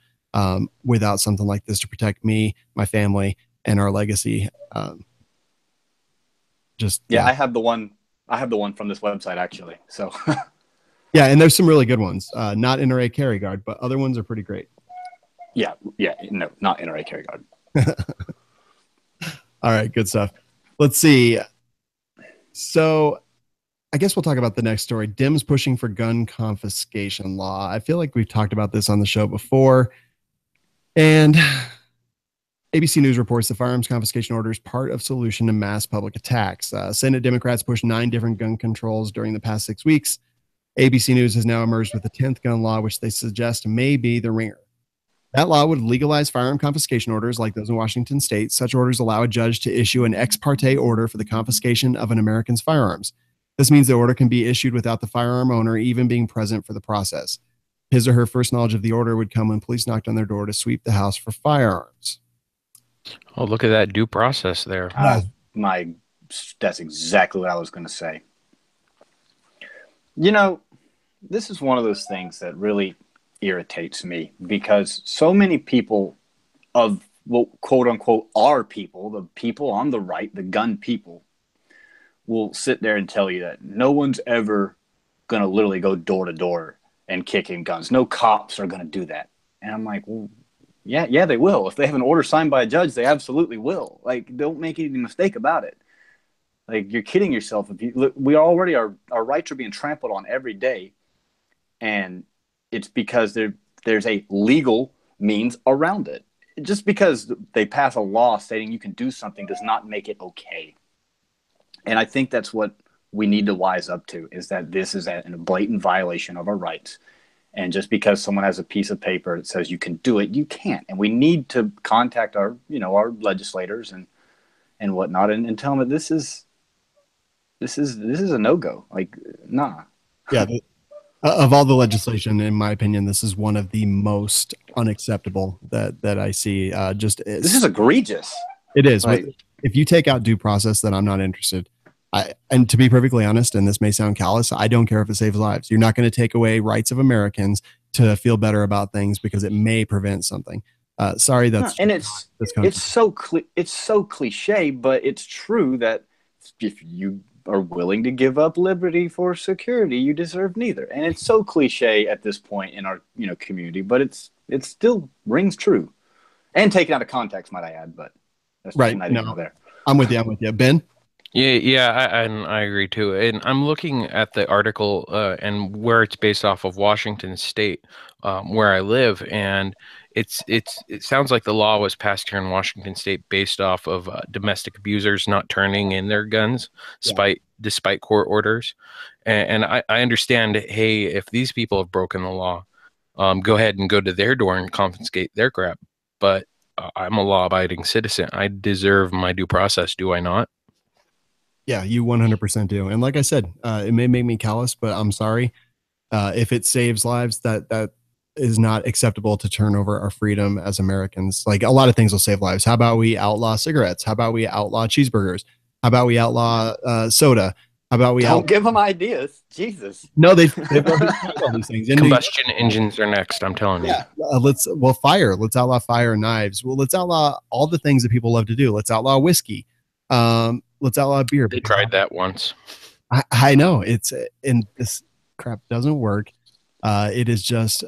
S3: without something like this to protect me, my family, and our legacy.
S5: I have the one from this website, actually. So
S3: yeah, and there's some really good ones. Not NRA Carry Guard, but other ones are pretty great.
S5: No, not NRA Carry Guard.
S3: All right, good stuff. Let's see. So I guess we'll talk about the next story. Dems pushing for gun confiscation law. I feel like we've talked about this on the show before. And ABC News reports the firearms confiscation order is part of solution to mass public attacks. Senate Democrats pushed 9 different gun controls during the past 6 weeks. ABC News has now emerged with a 10th gun law, which they suggest may be the ringer. That law would legalize firearm confiscation orders like those in Washington state. Such orders allow a judge to issue an ex parte order for the confiscation of an American's firearms. This means the order can be issued without the firearm owner even being present for the process. His or her first knowledge of the order would come when police knocked on their door to sweep the house for firearms.
S4: Oh, look at that due process there.
S5: That's exactly what I was going to say. You know, this is one of those things that really irritates me, because so many people of, well, quote unquote, our people, the people on the right, the gun people, will sit there and tell you that no one's ever going to literally go door to door and kick in guns. No cops are going to do that. And I'm like, well, yeah, they will. If they have an order signed by a judge, they absolutely will. Like, don't make any mistake about it. Like, you're kidding yourself. We already our rights are being trampled on every day, and it's because there's a legal means around it. Just because they pass a law stating you can do something does not make it okay. And I think that's what we need to wise up to, is that this is a blatant violation of our rights. And just because someone has a piece of paper that says you can do it, you can't. And we need to contact our legislators and whatnot and tell them that this is a no-go. Like, nah.
S3: Yeah. Of all the legislation, in my opinion, this is one of the most unacceptable that I see. This
S5: is egregious.
S3: It is. Like, if you take out due process, then I'm not interested. And to be perfectly honest, and this may sound callous, I don't care if it saves lives. You're not going to take away rights of Americans to feel better about things because it may prevent something. Sorry, that's
S5: and it's so cliche, but it's true that if you are willing to give up liberty for security, you deserve neither. And it's so cliche at this point in our community, but it still rings true, and taken out of context, might I add. But that's
S3: right.
S5: No, there.
S3: I'm with you, Ben.
S4: Yeah, I agree too. And I'm looking at the article and where it's based off of Washington State, where I live, and it sounds like the law was passed here in Washington State based off of domestic abusers not turning in their guns despite court orders. And I understand, hey, if these people have broken the law, go ahead and go to their door and confiscate their crap. But I'm a law-abiding citizen. I deserve my due process, do I not?
S3: Yeah, you 100% do. And like I said, it may make me callous, but I'm sorry. If it saves lives, that is not acceptable to turn over our freedom as Americans. Like, a lot of things will save lives. How about we outlaw cigarettes? How about we outlaw cheeseburgers? How about we outlaw soda? How about we
S5: Don't give them ideas? Jesus.
S3: No, they've already tried all these things.
S4: Combustion engines are next, I'm telling you.
S3: Yeah, let's outlaw fire and knives. Well, let's outlaw all the things that people love to do. Let's outlaw whiskey. Let's outlaw beer.
S4: They tried that once.
S3: I know and this crap doesn't work. It is just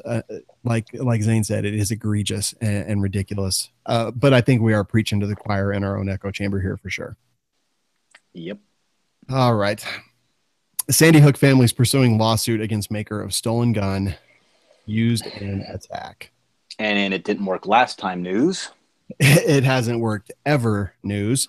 S3: like Zane said, it is egregious and ridiculous. But I think we are preaching to the choir in our own echo chamber here for sure.
S5: Yep.
S3: All right. Sandy Hook family is pursuing lawsuit against maker of stolen gun used in attack.
S5: And it didn't work last time, news.
S3: It hasn't worked ever, news.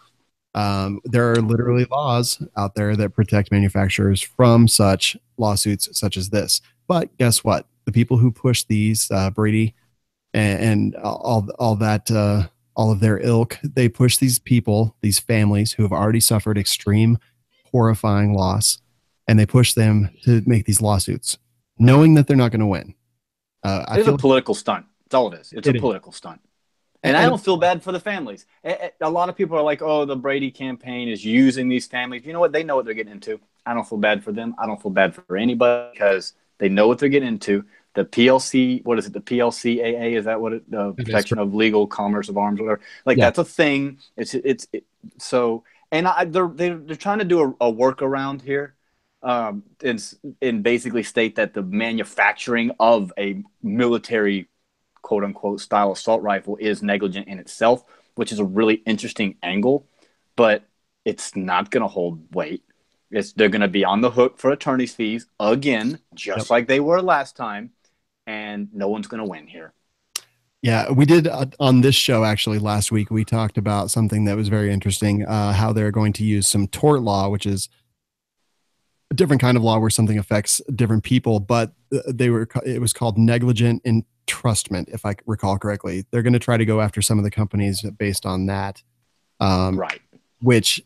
S3: There are literally laws out there that protect manufacturers from such lawsuits such as this. But guess what? The people who push these, Brady and all of their ilk, they push these people, these families who have already suffered extreme, horrifying loss, and they push them to make these lawsuits, knowing that they're not going to win.
S5: It's a political stunt. That's all it is. It's a political stunt. And I don't feel bad for the families. A lot of people are like, oh, the Brady campaign is using these families. You know what? They know what they're getting into. I don't feel bad for them. I don't feel bad for anybody because they know what they're getting into. The PLC, what is it? The PLCAA, is that what it, the Protection of Legal Commerce of Arms, whatever. Like, that's a thing. So, and they're trying to do a workaround here. And basically state that the manufacturing of a military quote unquote style assault rifle is negligent in itself, which is a really interesting angle, but it's not going to hold weight. They're going to be on the hook for attorney's fees again, just like they were last time, and no one's going to win here.
S3: Yeah, we did on this show actually last week. We talked about something that was very interesting, how they're going to use some tort law, which is a different kind of law where something affects different people, but it was called negligent entrustment, if I recall correctly. They're going to try to go after some of the companies based on that.
S5: Right.
S3: Which,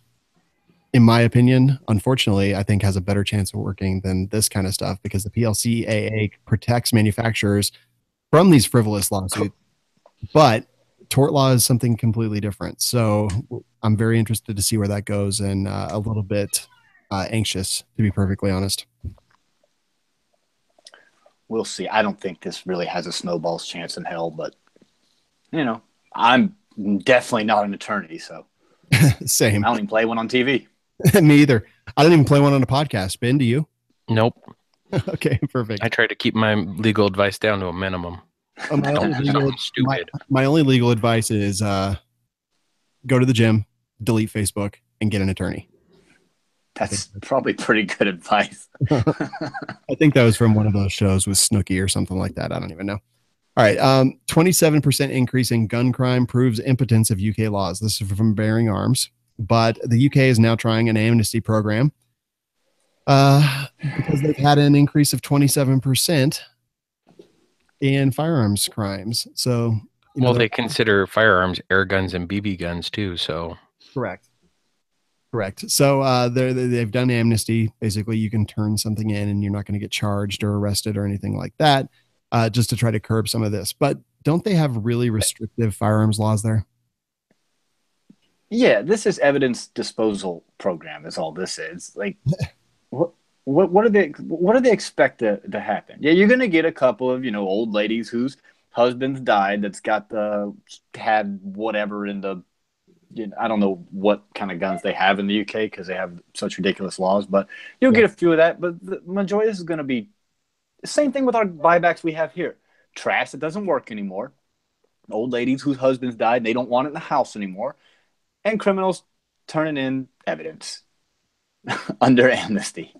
S3: in my opinion, unfortunately, I think has a better chance of working than this kind of stuff, because the PLCAA protects manufacturers from these frivolous lawsuits, but tort law is something completely different. So I'm very interested to see where that goes, and a little bit anxious, to be perfectly honest.
S5: We'll see. I don't think this really has a snowball's chance in hell, but I'm definitely not an attorney, so
S3: same.
S5: I don't even play one on TV.
S3: Me either. I don't even play one on a podcast. Ben, do you?
S4: Nope.
S3: Okay, perfect.
S4: I try to keep my legal advice down to a minimum.
S3: My only legal advice is go to the gym, delete Facebook, and get an attorney.
S5: That's probably pretty good advice.
S3: I think that was from one of those shows with Snooki or something like that. I don't even know. All right. 27% increase in gun crime proves impotence of UK laws. This is from Bearing Arms. But the UK is now trying an amnesty program because they've had an increase of 27% in firearms crimes. So,
S4: they consider firearms air guns and BB guns too. So
S3: correct. So they've done amnesty. Basically, you can turn something in and you're not going to get charged or arrested or anything like that, just to try to curb some of this. But don't they have really restrictive firearms laws there?
S5: Yeah, this is evidence disposal program. Is all this is. Like, what do they expect to happen? Yeah, you're going to get a couple of old ladies whose husbands died that's had whatever in the. I don't know what kind of guns they have in the UK because they have such ridiculous laws, but you'll get a few of that. But the majority of this is going to be the same thing with our buybacks we have here. Trash that doesn't work anymore. Old ladies whose husbands died, and they don't want it in the house anymore. And criminals turning in evidence under amnesty.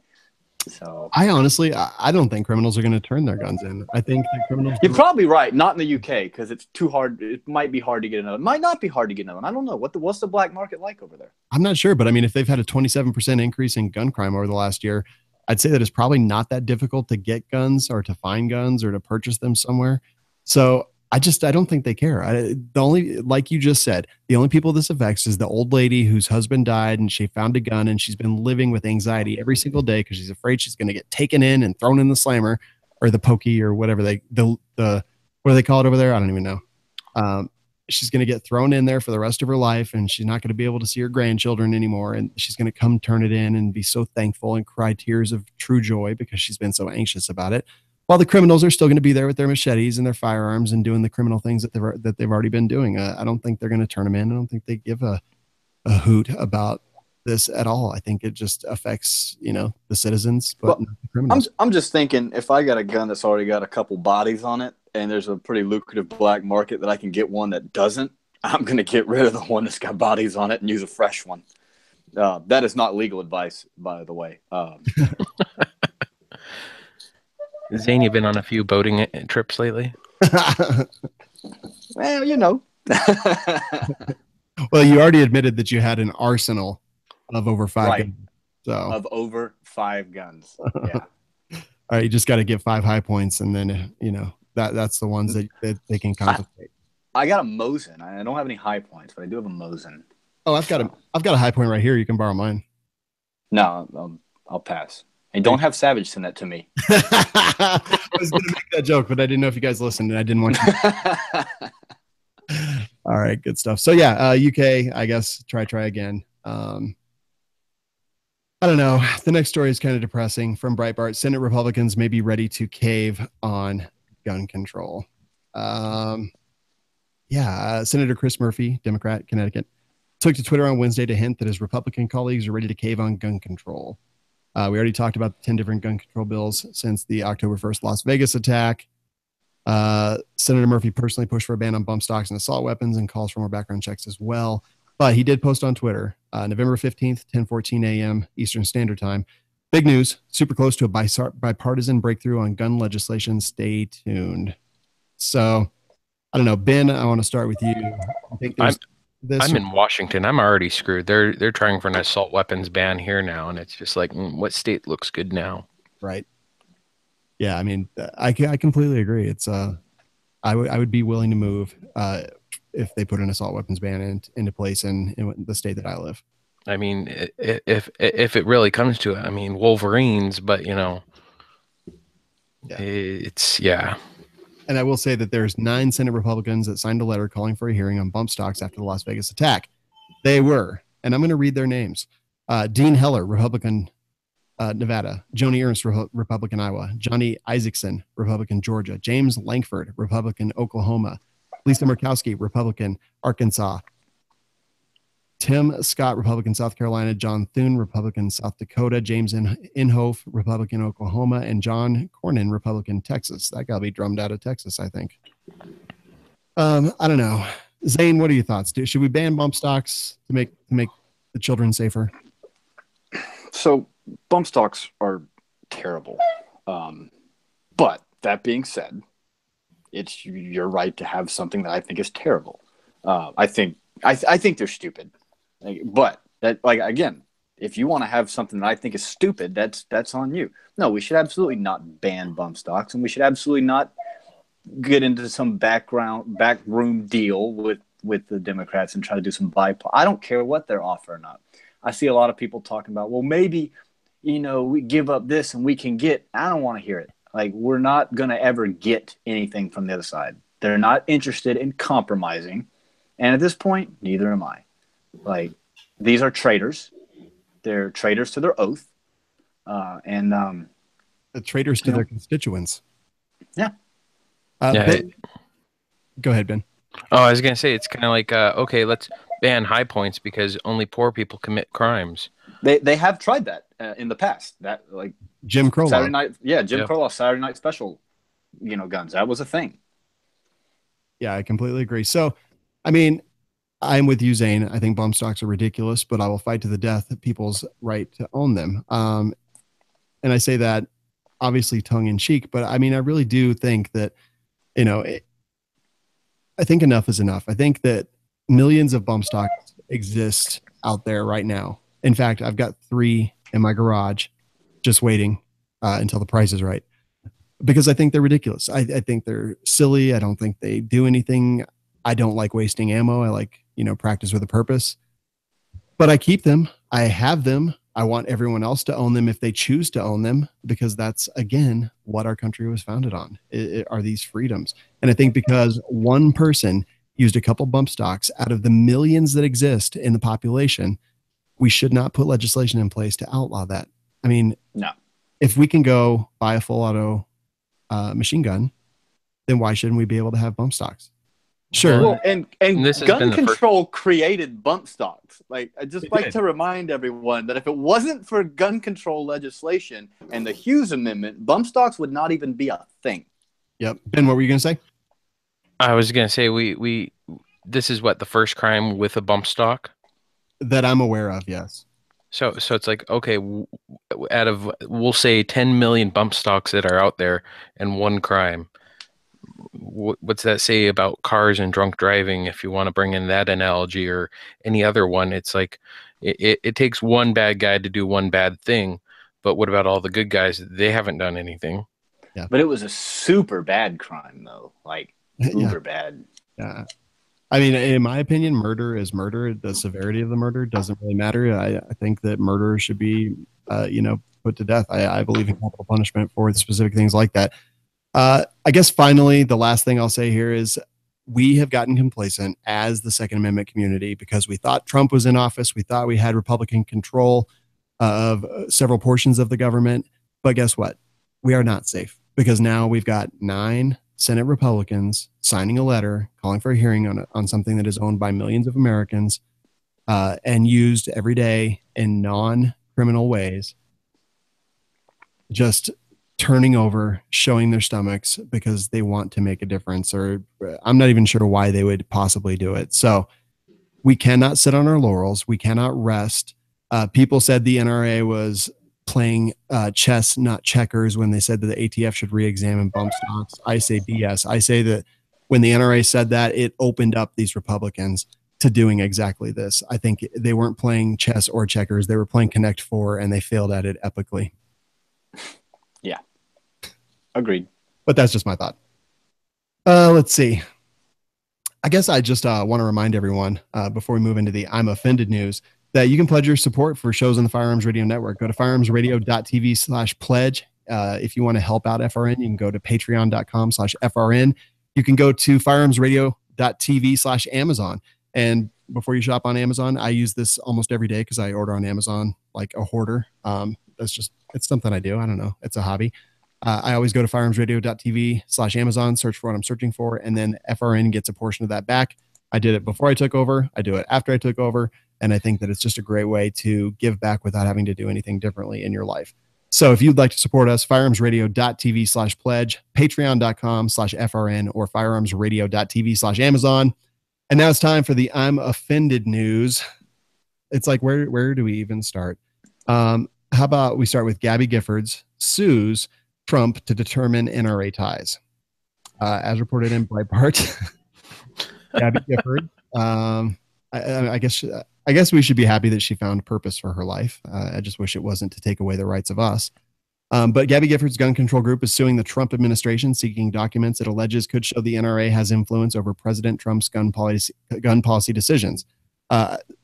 S5: So
S3: I honestly, I don't think criminals are going to turn their guns in. I think that criminals.
S5: you're probably right. Not in the UK because it's too hard. It might be hard to get another. It might not be hard to get another one. I don't know. What's the black market like over there?
S3: I'm not sure, but I mean, if they've had a 27% increase in gun crime over the last year, I'd say that it's probably not that difficult to get guns or to find guns or to purchase them somewhere. So I don't think they care. The only, like you just said, the only people this affects is the old lady whose husband died and she found a gun and she's been living with anxiety every single day because she's afraid she's going to get taken in and thrown in the slammer or the pokey or whatever what do they call it over there? I don't even know. She's going to get thrown in there for the rest of her life and she's not going to be able to see her grandchildren anymore. And she's going to come turn it in and be so thankful and cry tears of true joy because she's been so anxious about it. While the criminals are still going to be there with their machetes and their firearms and doing the criminal things that they've already been doing. I don't think they're going to turn them in. I don't think they give a hoot about this at all. I think it just affects, the citizens, but not the criminals.
S5: I'm just thinking if I got a gun that's already got a couple bodies on it and there's a pretty lucrative black market that I can get one that doesn't, I'm going to get rid of the one that's got bodies on it and use a fresh one. That is not legal advice, by the way.
S4: Zane, you've been on a few boating trips lately?
S5: Well,
S3: Well, you already admitted that you had an arsenal of over 5 guns. So.
S5: Of over 5 guns. Yeah.
S3: All right, you just got to get 5 high points, and then that's the ones that they can confiscate.
S5: I got a Mosin. I don't have any high points, but I do have a Mosin.
S3: Oh, I've got a high point right here. You can borrow mine.
S5: No, I'll pass. And don't have Savage send that to me.
S3: I was going to make that joke, but I didn't know if you guys listened, and I didn't want you. All right, good stuff. So yeah, UK, I guess try again. I don't know. The next story is kind of depressing from Breitbart. Senate Republicans may be ready to cave on gun control. Senator Chris Murphy, Democrat, Connecticut, took to Twitter on Wednesday to hint that his Republican colleagues are ready to cave on gun control. We already talked about 10 different gun control bills since the October 1st Las Vegas attack. Senator Murphy personally pushed for a ban on bump stocks and assault weapons and calls for more background checks as well. But he did post on Twitter, November 15th, 10:14 a.m. Eastern Standard Time. Big news, super close to a bipartisan breakthrough on gun legislation. Stay tuned. So, I don't know. Ben, I want to start with you. I think
S4: I'm in Washington. I'm already screwed. They're trying for an assault weapons ban here now, and it's just like, what state looks good now?
S3: Right. Yeah, I mean, I completely agree. It's I would be willing to move if they put an assault weapons ban into place in the state that I live.
S4: I mean, if it really comes to it, I mean, Wolverines, but it's.
S3: And I will say that there's 9 Senate Republicans that signed a letter calling for a hearing on bump stocks after the Las Vegas attack. They were, and I'm going to read their names: Dean Heller, Republican, Nevada; Joni Ernst, Republican, Iowa; Johnny Isaacson, Republican, Georgia; James Lankford, Republican, Oklahoma; Lisa Murkowski, Republican, Arkansas; Tim Scott, Republican, South Carolina; John Thune, Republican, South Dakota; James Inhofe, Republican, Oklahoma; and John Cornyn, Republican, Texas. That got to be drummed out of Texas, I think. I don't know. Zane, what are your thoughts? Should we ban bump stocks to make the children safer?
S5: So bump stocks are terrible. But that being said, it's your right to have something that I think is terrible. I think they're stupid. But that, again, if you want to have something that I think is stupid, that's on you. No, we should absolutely not ban bump stocks, and we should absolutely not get into some backroom deal with the Democrats and try to do some bypass. I don't care what they're offering up. I see a lot of people talking about, well, maybe, we give up this and we can get. I don't want to hear it. We're not going to ever get anything from the other side. They're not interested in compromising. And at this point, neither am I. These are traitors. They're traitors to their oath. The
S3: traitors to their constituents.
S5: Yeah.
S3: Go ahead, Ben.
S4: Oh, I was going to say, it's kind of like, okay, let's ban high points because only poor people commit crimes.
S5: They have tried that in the past. That
S3: Jim Crow
S5: Saturday night. Yeah, Jim Crow Saturday Night Special, guns. That was a thing.
S3: Yeah, I completely agree. So, I mean, I'm with you, Zane. I think bump stocks are ridiculous, but I will fight to the death people's right to own them. and I say that obviously tongue in cheek, but I mean, I really do think that, I think enough is enough. I think that millions of bump stocks exist out there right now. In fact, I've got 3 in my garage just waiting until the price is right, because I think they're ridiculous. I think they're silly. I don't think they do anything. I don't like wasting ammo. I like, practice with a purpose, but I keep them. I have them. I want everyone else to own them if they choose to own them, because that's, again, what our country was founded on, are these freedoms. And I think because one person used a couple bump stocks out of the millions that exist in the population, we should not put legislation in place to outlaw that. I mean,
S5: No.
S3: If we can go buy a full auto machine gun, then why shouldn't we be able to have bump stocks? Sure.
S5: Well, and
S4: this has been
S5: gun
S4: the
S5: control created bump stocks. Like, I just like to remind everyone that if it wasn't for gun control legislation and the Hughes Amendment, bump stocks would not even be a thing.
S3: Yep. Ben, what were you going to say?
S4: I was going to say we this is what, the first crime with a bump stock
S3: that I'm aware of. Yes.
S4: So it's like, okay, out of, we'll say 10 million bump stocks that are out there and one crime. What's that say about cars and drunk driving? If you want to bring in that analogy, or any other one, it's like it takes one bad guy to do one bad thing. But what about all the good guys? They haven't done anything.
S5: Yeah. But it was a super bad crime, though. Like, uber bad.
S3: Yeah. I mean, in my opinion, murder is murder. The severity of the murder doesn't really matter. I think that murder should be, put to death. I believe in capital punishment for specific things like that. I guess finally, the last thing I'll say here is we have gotten complacent as the Second Amendment community because we thought Trump was in office. We thought we had Republican control of several portions of the government. But guess what? We are not safe, because now we've got 9 Senate Republicans signing a letter calling for a hearing on something that is owned by millions of Americans and used every day in non-criminal ways, just turning over, showing their stomachs because they want to make a difference, or I'm not even sure why they would possibly do it. So we cannot sit on our laurels. We cannot rest. People said the NRA was playing chess, not checkers, when they said that the ATF should re-examine bump stocks. I say BS. I say that when the NRA said that, it opened up these Republicans to doing exactly this. I think they weren't playing chess or checkers. They were playing Connect 4, and they failed at it epically.
S5: Yeah. Agreed.
S3: But that's just my thought. Let's see. I guess I just want to remind everyone before we move into the I'm Offended news that you can pledge your support for shows on the Firearms Radio Network. Go to firearmsradio.tv/pledge. If you want to help out FRN, you can go to patreon.com/FRN. You can go to firearmsradio.tv/Amazon. And before you shop on Amazon, I use this almost every day because I order on Amazon like a hoarder. It's something I do. I don't know. It's a hobby. I always go to firearmsradio.tv/Amazon, search for what I'm searching for, and then FRN gets a portion of that back. I did it before I took over. I do it after I took over. And I think that it's just a great way to give back without having to do anything differently in your life. So if you'd like to support us, firearmsradio.tv/pledge, patreon.com/FRN, or firearmsradio.tv/Amazon. And now it's time for the I'm Offended news. It's like, where do we even start? How about we start with Gabby Giffords sues Trump to determine NRA ties. As reported in Breitbart, Gabby Gifford, I guess we should be happy that she found purpose for her life. I just wish it wasn't to take away the rights of us. But Gabby Gifford's gun control group is suing the Trump administration, seeking documents it alleges could show the NRA has influence over President Trump's gun policy decisions.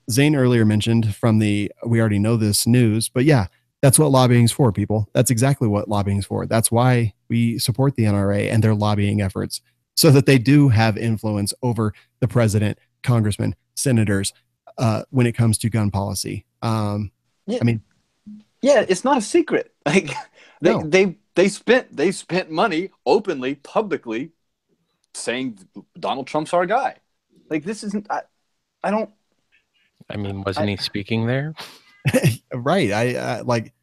S3: Zane earlier mentioned we already know this news, but yeah, that's what lobbying is for, people. That's exactly what lobbying is for. That's why we support the NRA and their lobbying efforts, so that they do have influence over the president, congressmen, senators, when it comes to gun policy.
S5: Yeah, it's not a secret. Like they spent money openly, publicly, saying Donald Trump's our guy. Like, this isn't. I don't.
S4: I mean, wasn't he speaking there?
S3: Right. I like,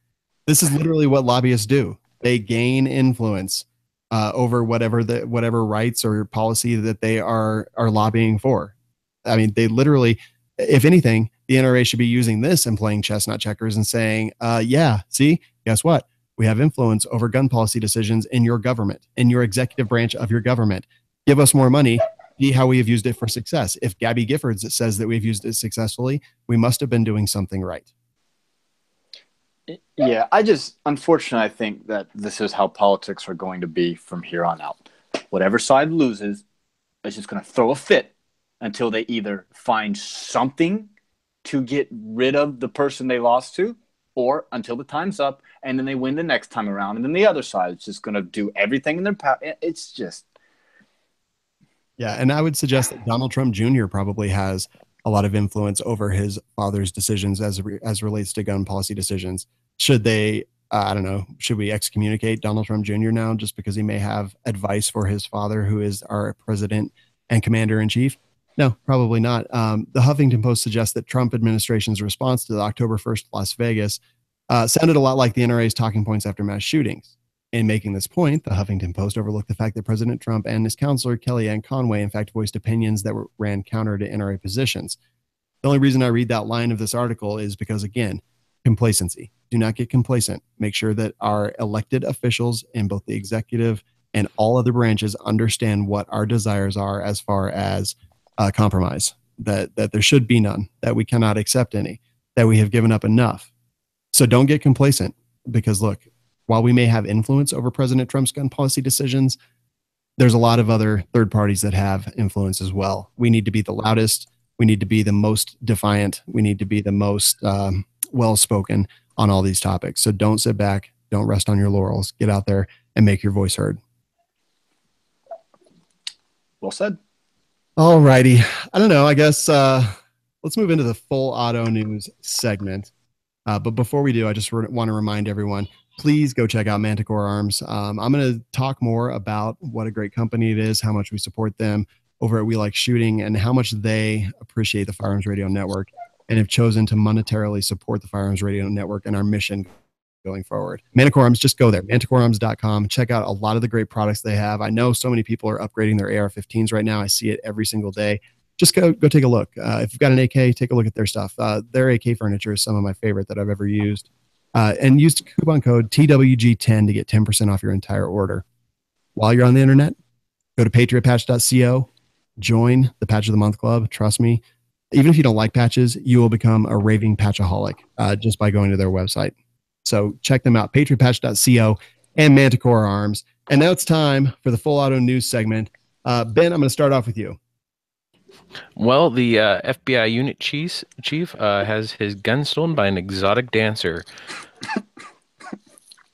S3: this is literally what lobbyists do. They gain influence over whatever rights or policy that they are lobbying for. I mean, they literally, if anything, the NRA should be using this and playing chess, not checkers, and saying, yeah, see, guess what? We have influence over gun policy decisions in your government, in your executive branch of your government. Give us more money. See how we have used it for success. If Gabby Giffords says that we've used it successfully, we must have been doing something right.
S5: Yeah, unfortunately, I think that this is how politics are going to be from here on out. Whatever side loses is just going to throw a fit until they either find something to get rid of the person they lost to, or until the time's up and then they win the next time around. And then the other side is just going to do everything in their power. It's just.
S3: Yeah. And I would suggest that Donald Trump Jr. probably has a lot of influence over his father's decisions as relates to gun policy decisions. Should they, I don't know, should we excommunicate Donald Trump Jr. now just because he may have advice for his father, who is our president and commander in chief? No, probably not. The Huffington Post suggests that Trump administration's response to the October 1st Las Vegas sounded a lot like the NRA's talking points after mass shootings. In making this point, the Huffington Post overlooked the fact that President Trump and his counselor, Kellyanne Conway, in fact, voiced opinions that ran counter to NRA positions. The only reason I read that line of this article is because, again, complacency. Do not get complacent. Make sure that our elected officials in both the executive and all other branches understand what our desires are as far as compromise, that there should be none, that we cannot accept any, that we have given up enough. So don't get complacent, because look, while we may have influence over President Trump's gun policy decisions, there's a lot of other third parties that have influence as well. We need to be the loudest. We need to be the most defiant. We need to be the most well-spoken on all these topics. So don't sit back. Don't rest on your laurels. Get out there and make your voice heard.
S5: Well said.
S3: All righty. I don't know. I guess let's move into the full auto news segment. But before we do, I just want to remind everyone, please go check out Manticore Arms. I'm going to talk more about what a great company it is, how much we support them over at We Like Shooting, and how much they appreciate the Firearms Radio Network and have chosen to monetarily support the Firearms Radio Network and our mission going forward. Manticore Arms, just go there, manticorearms.com. Check out a lot of the great products they have. I know so many people are upgrading their AR-15s right now. I see it every single day. Just go take a look. If you've got an AK, take a look at their stuff. Their AK furniture is some of my favorite that I've ever used. And use coupon code TWG10 to get 10% off your entire order. While you're on the internet, go to patriotpatch.co, join the Patch of the Month Club. Trust me, even if you don't like patches, you will become a raving patchaholic just by going to their website. So check them out, patriotpatch.co and Manticore Arms. And now it's time for the full auto news segment. Ben, I'm going to start off with you.
S4: Well, the FBI unit chief has his gun stolen by an exotic dancer.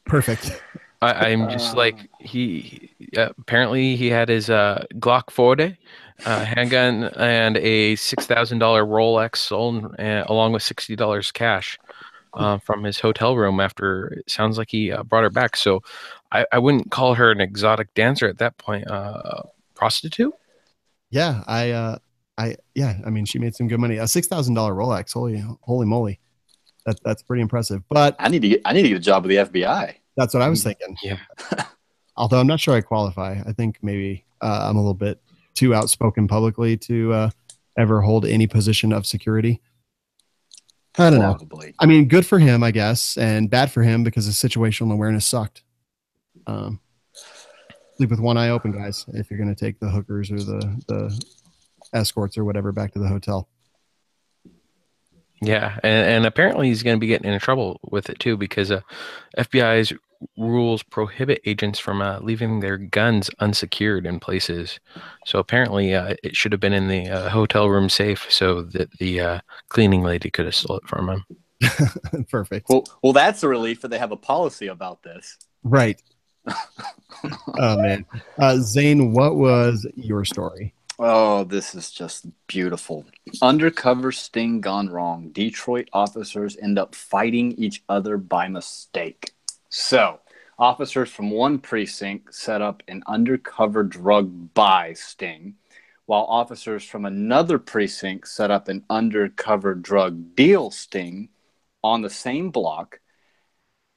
S3: Perfect.
S4: I'm just like, he apparently he had his Glock 40 handgun and a $6,000 Rolex stolen, along with $60 cash from his hotel room after it sounds like he brought her back. So I wouldn't call her an exotic dancer at that point. Prostitute?
S3: Yeah, I mean, she made some good money. A $6,000 Rolex, holy moly, that's pretty impressive. But
S5: I need to get a job with the FBI.
S3: That's what I was thinking.
S4: Yeah.
S3: Although I'm not sure I qualify. I think maybe I'm a little bit too outspoken publicly to ever hold any position of security. I don't know. I mean, good for him, I guess, and bad for him because his situational awareness sucked. Sleep with one eye open, guys, if you're going to take the hookers or the escorts or whatever back to the hotel.
S4: Yeah, and apparently he's going to be getting in trouble with it too, because FBI's rules prohibit agents from leaving their guns unsecured in places. So apparently it should have been in the hotel room safe so that the cleaning lady could have stole it from him.
S3: Perfect.
S5: Well, that's a relief that they have a policy about this.
S3: Right. Oh, man. Zane, what was your story?
S5: Oh, this is just beautiful. Undercover sting gone wrong. Detroit officers end up fighting each other by mistake. So, officers from one precinct set up an undercover drug buy sting, while officers from another precinct set up an undercover drug deal sting on the same block.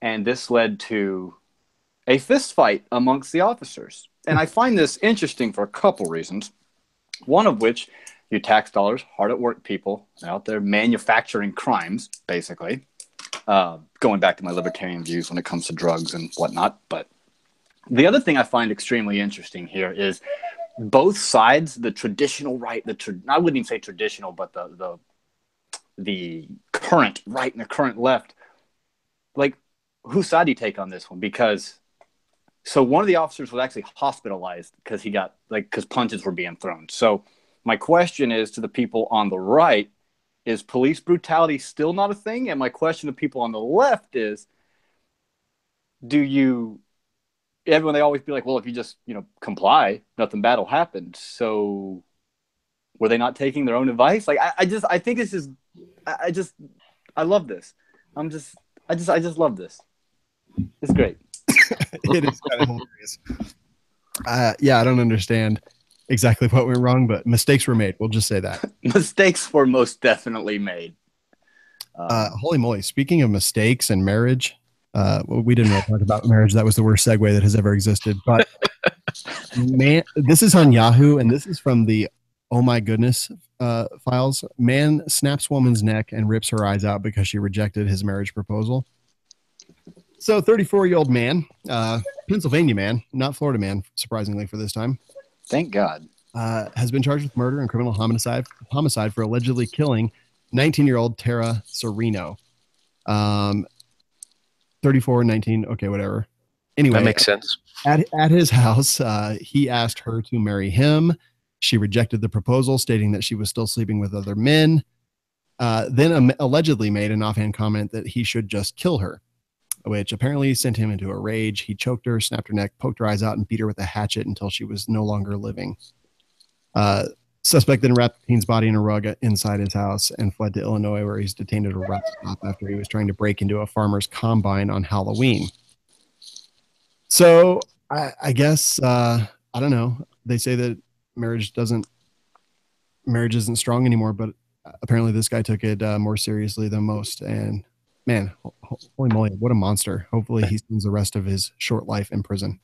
S5: And this led to a fist fight amongst the officers. And I find this interesting for a couple reasons. One of which, you tax dollars, hard at work people out there manufacturing crimes, basically. going back to my libertarian views when it comes to drugs and whatnot. But the other thing I find extremely interesting here is both sides, the traditional right, I wouldn't even say traditional, but the current right and the current left, like, whose side do you take on this one? Because so one of the officers was actually hospitalized because punches were being thrown. So my question is to the people on the right, is police brutality still not a thing? And my question to people on the left is, everyone, they always be like, well, if you just, comply, nothing bad will happen. So were they not taking their own advice? Like, I think this is, I love this. I just love this. It's great.
S3: It is kind of hilarious. Yeah, I don't understand exactly what went wrong, but mistakes were made. We'll just say that.
S5: Mistakes were most definitely made.
S3: Holy moly. Speaking of mistakes and marriage, we didn't really talk about marriage. That was the worst segue that has ever existed. But man, this is on Yahoo, and this is from the Oh My Goodness files. Man snaps woman's neck and rips her eyes out because she rejected his marriage proposal. So 34-year-old man, Pennsylvania man, not Florida man, surprisingly for this time.
S5: Thank God.
S3: Has been charged with murder and criminal homicide for allegedly killing 19-year-old Tara Serino. 34, 19, okay, whatever. Anyway,
S4: that makes sense.
S3: At his house, he asked her to marry him. She rejected the proposal, stating that she was still sleeping with other men. Then allegedly made an offhand comment that he should just kill her, which apparently sent him into a rage. He choked her, snapped her neck, poked her eyes out, and beat her with a hatchet until she was no longer living. Suspect then wrapped the teen's body in a rug inside his house and fled to Illinois, where he's detained at a rest stop after he was trying to break into a farmer's combine on Halloween. So I guess, I don't know. They say that marriage isn't strong anymore, but apparently this guy took it more seriously than most. And man, holy moly, what a monster. Hopefully he spends the rest of his short life in prison.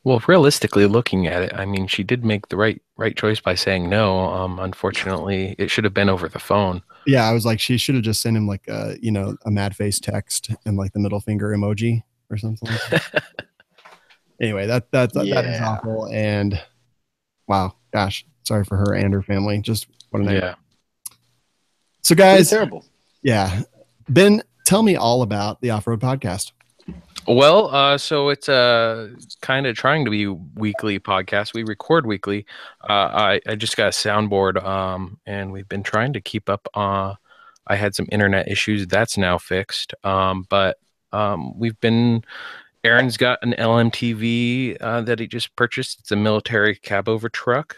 S4: Well, realistically looking at it, I mean, she did make the right choice by saying no. Unfortunately, it should have been over the phone.
S3: Yeah, I was like, she should have just sent him like a mad face text and like the middle finger emoji or something like that. Anyway, that is awful. And wow, gosh, sorry for her and her family. Just what a nightmare. Yeah. So guys,
S5: it's terrible.
S3: Yeah. Ben, tell me all about the Off-Road Podcast.
S4: Well, so it's kind of trying to be a weekly podcast. We record weekly. I just got a soundboard, and we've been trying to keep up. I had some internet issues. That's now fixed. But Aaron's got an LMTV that he just purchased. It's a military cab over truck.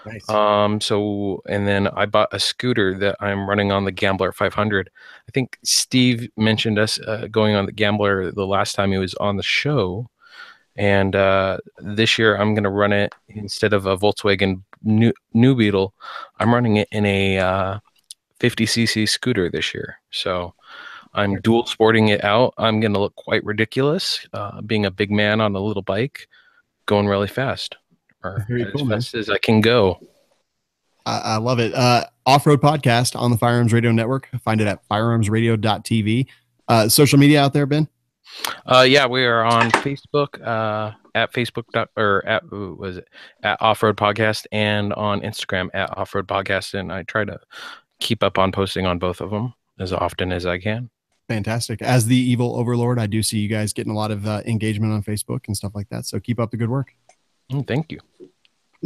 S3: Nice.
S4: And then I bought a scooter that I'm running on the Gambler 500. I think Steve mentioned us going on the Gambler the last time he was on the show. And this year I'm going to run it instead of a Volkswagen New Beetle. I'm running it in a 50cc scooter this year. So I'm dual sporting it out. I'm going to look quite ridiculous, being a big man on a little bike, going really fast. As fast as I can go.
S3: I love it. Off-Road Podcast on the Firearms Radio Network. Find it at firearmsradio.tv. Social media out there, Ben?
S4: Yeah, we are on Facebook at Off-Road Podcast, and on Instagram at Off-Road Podcast. And I try to keep up on posting on both of them as often as I can.
S3: Fantastic. As the evil overlord, I do see you guys getting a lot of engagement on Facebook and stuff like that. So keep up the good work.
S4: Thank you.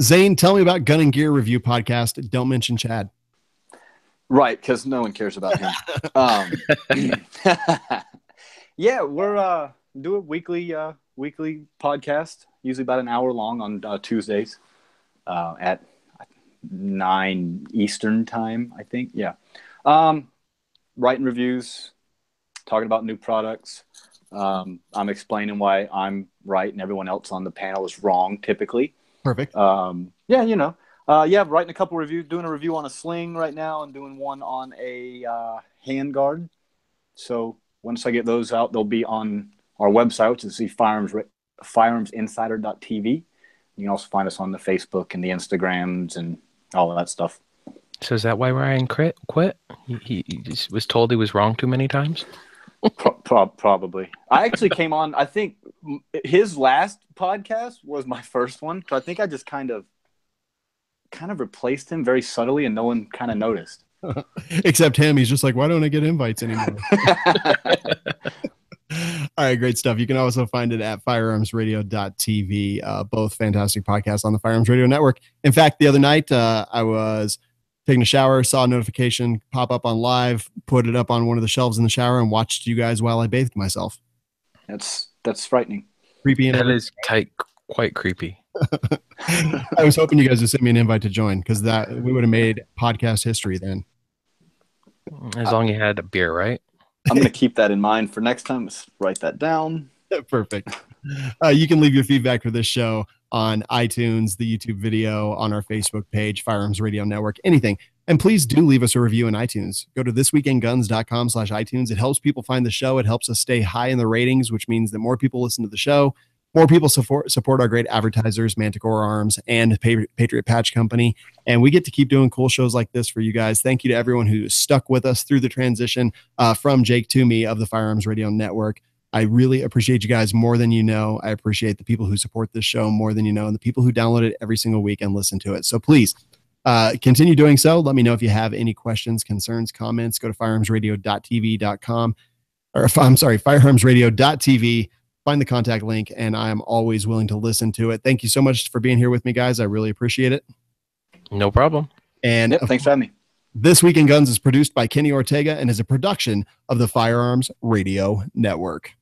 S3: Zane, tell me about Gun and Gear Review Podcast. Don't mention Chad.
S5: Right, because no one cares about him. Yeah, we're doing weekly podcast, usually about an hour long on Tuesdays at 9 Eastern time, I think. Yeah. Writing reviews, talking about new products. I'm explaining why I'm right and everyone else on the panel is wrong, typically.
S3: Perfect.
S5: Writing a couple reviews, doing a review on a sling right now and doing one on a handguard. So once I get those out, they'll be on our website, which is the firearmsinsider.tv. You can also find us on the Facebook and the Instagrams and all of that stuff.
S4: So is that why Ryan quit? He just was told he was wrong too many times?
S5: Probably. I actually came on. I think his last podcast was my first one, so I think I just kind of replaced him very subtly, and no one kind of noticed.
S3: Except him. He's just like, why don't I get invites anymore? All right, great stuff. You can also find it at firearmsradio.tv. Both fantastic podcasts on the Firearms Radio Network. In fact, the other night, I was taking a shower, saw a notification pop up on live, put it up on one of the shelves in the shower, and watched you guys while I bathed myself.
S5: That's frightening.
S3: Creepy.
S4: That is quite creepy.
S3: I was hoping you guys would send me an invite to join, because that we would have made podcast history then.
S4: As long as you had a beer, right?
S5: I'm going to keep that in mind for next time. Let's write that down.
S3: Perfect. You can leave your feedback for this show on iTunes, the YouTube video, on our Facebook page, Firearms Radio Network, anything. And please do leave us a review in iTunes. Go to thisweekendguns.com/iTunes. It helps people find the show. It helps us stay high in the ratings, which means that more people listen to the show. More people support our great advertisers, Manticore Arms and Patriot Patch Company. And we get to keep doing cool shows like this for you guys. Thank you to everyone who stuck with us through the transition from Jake to me of the Firearms Radio Network. I really appreciate you guys more than you know. I appreciate the people who support this show more than you know, and the people who download it every single week and listen to it. So please continue doing so. Let me know if you have any questions, concerns, comments. Go to firearmsradio.tv.com, or I'm sorry, firearmsradio.tv. Find the contact link, and I am always willing to listen to it. Thank you so much for being here with me, guys. I really appreciate it.
S4: No problem.
S5: And thanks for having me.
S3: This Week in Guns is produced by Kenny Ortega and is a production of the Firearms Radio Network.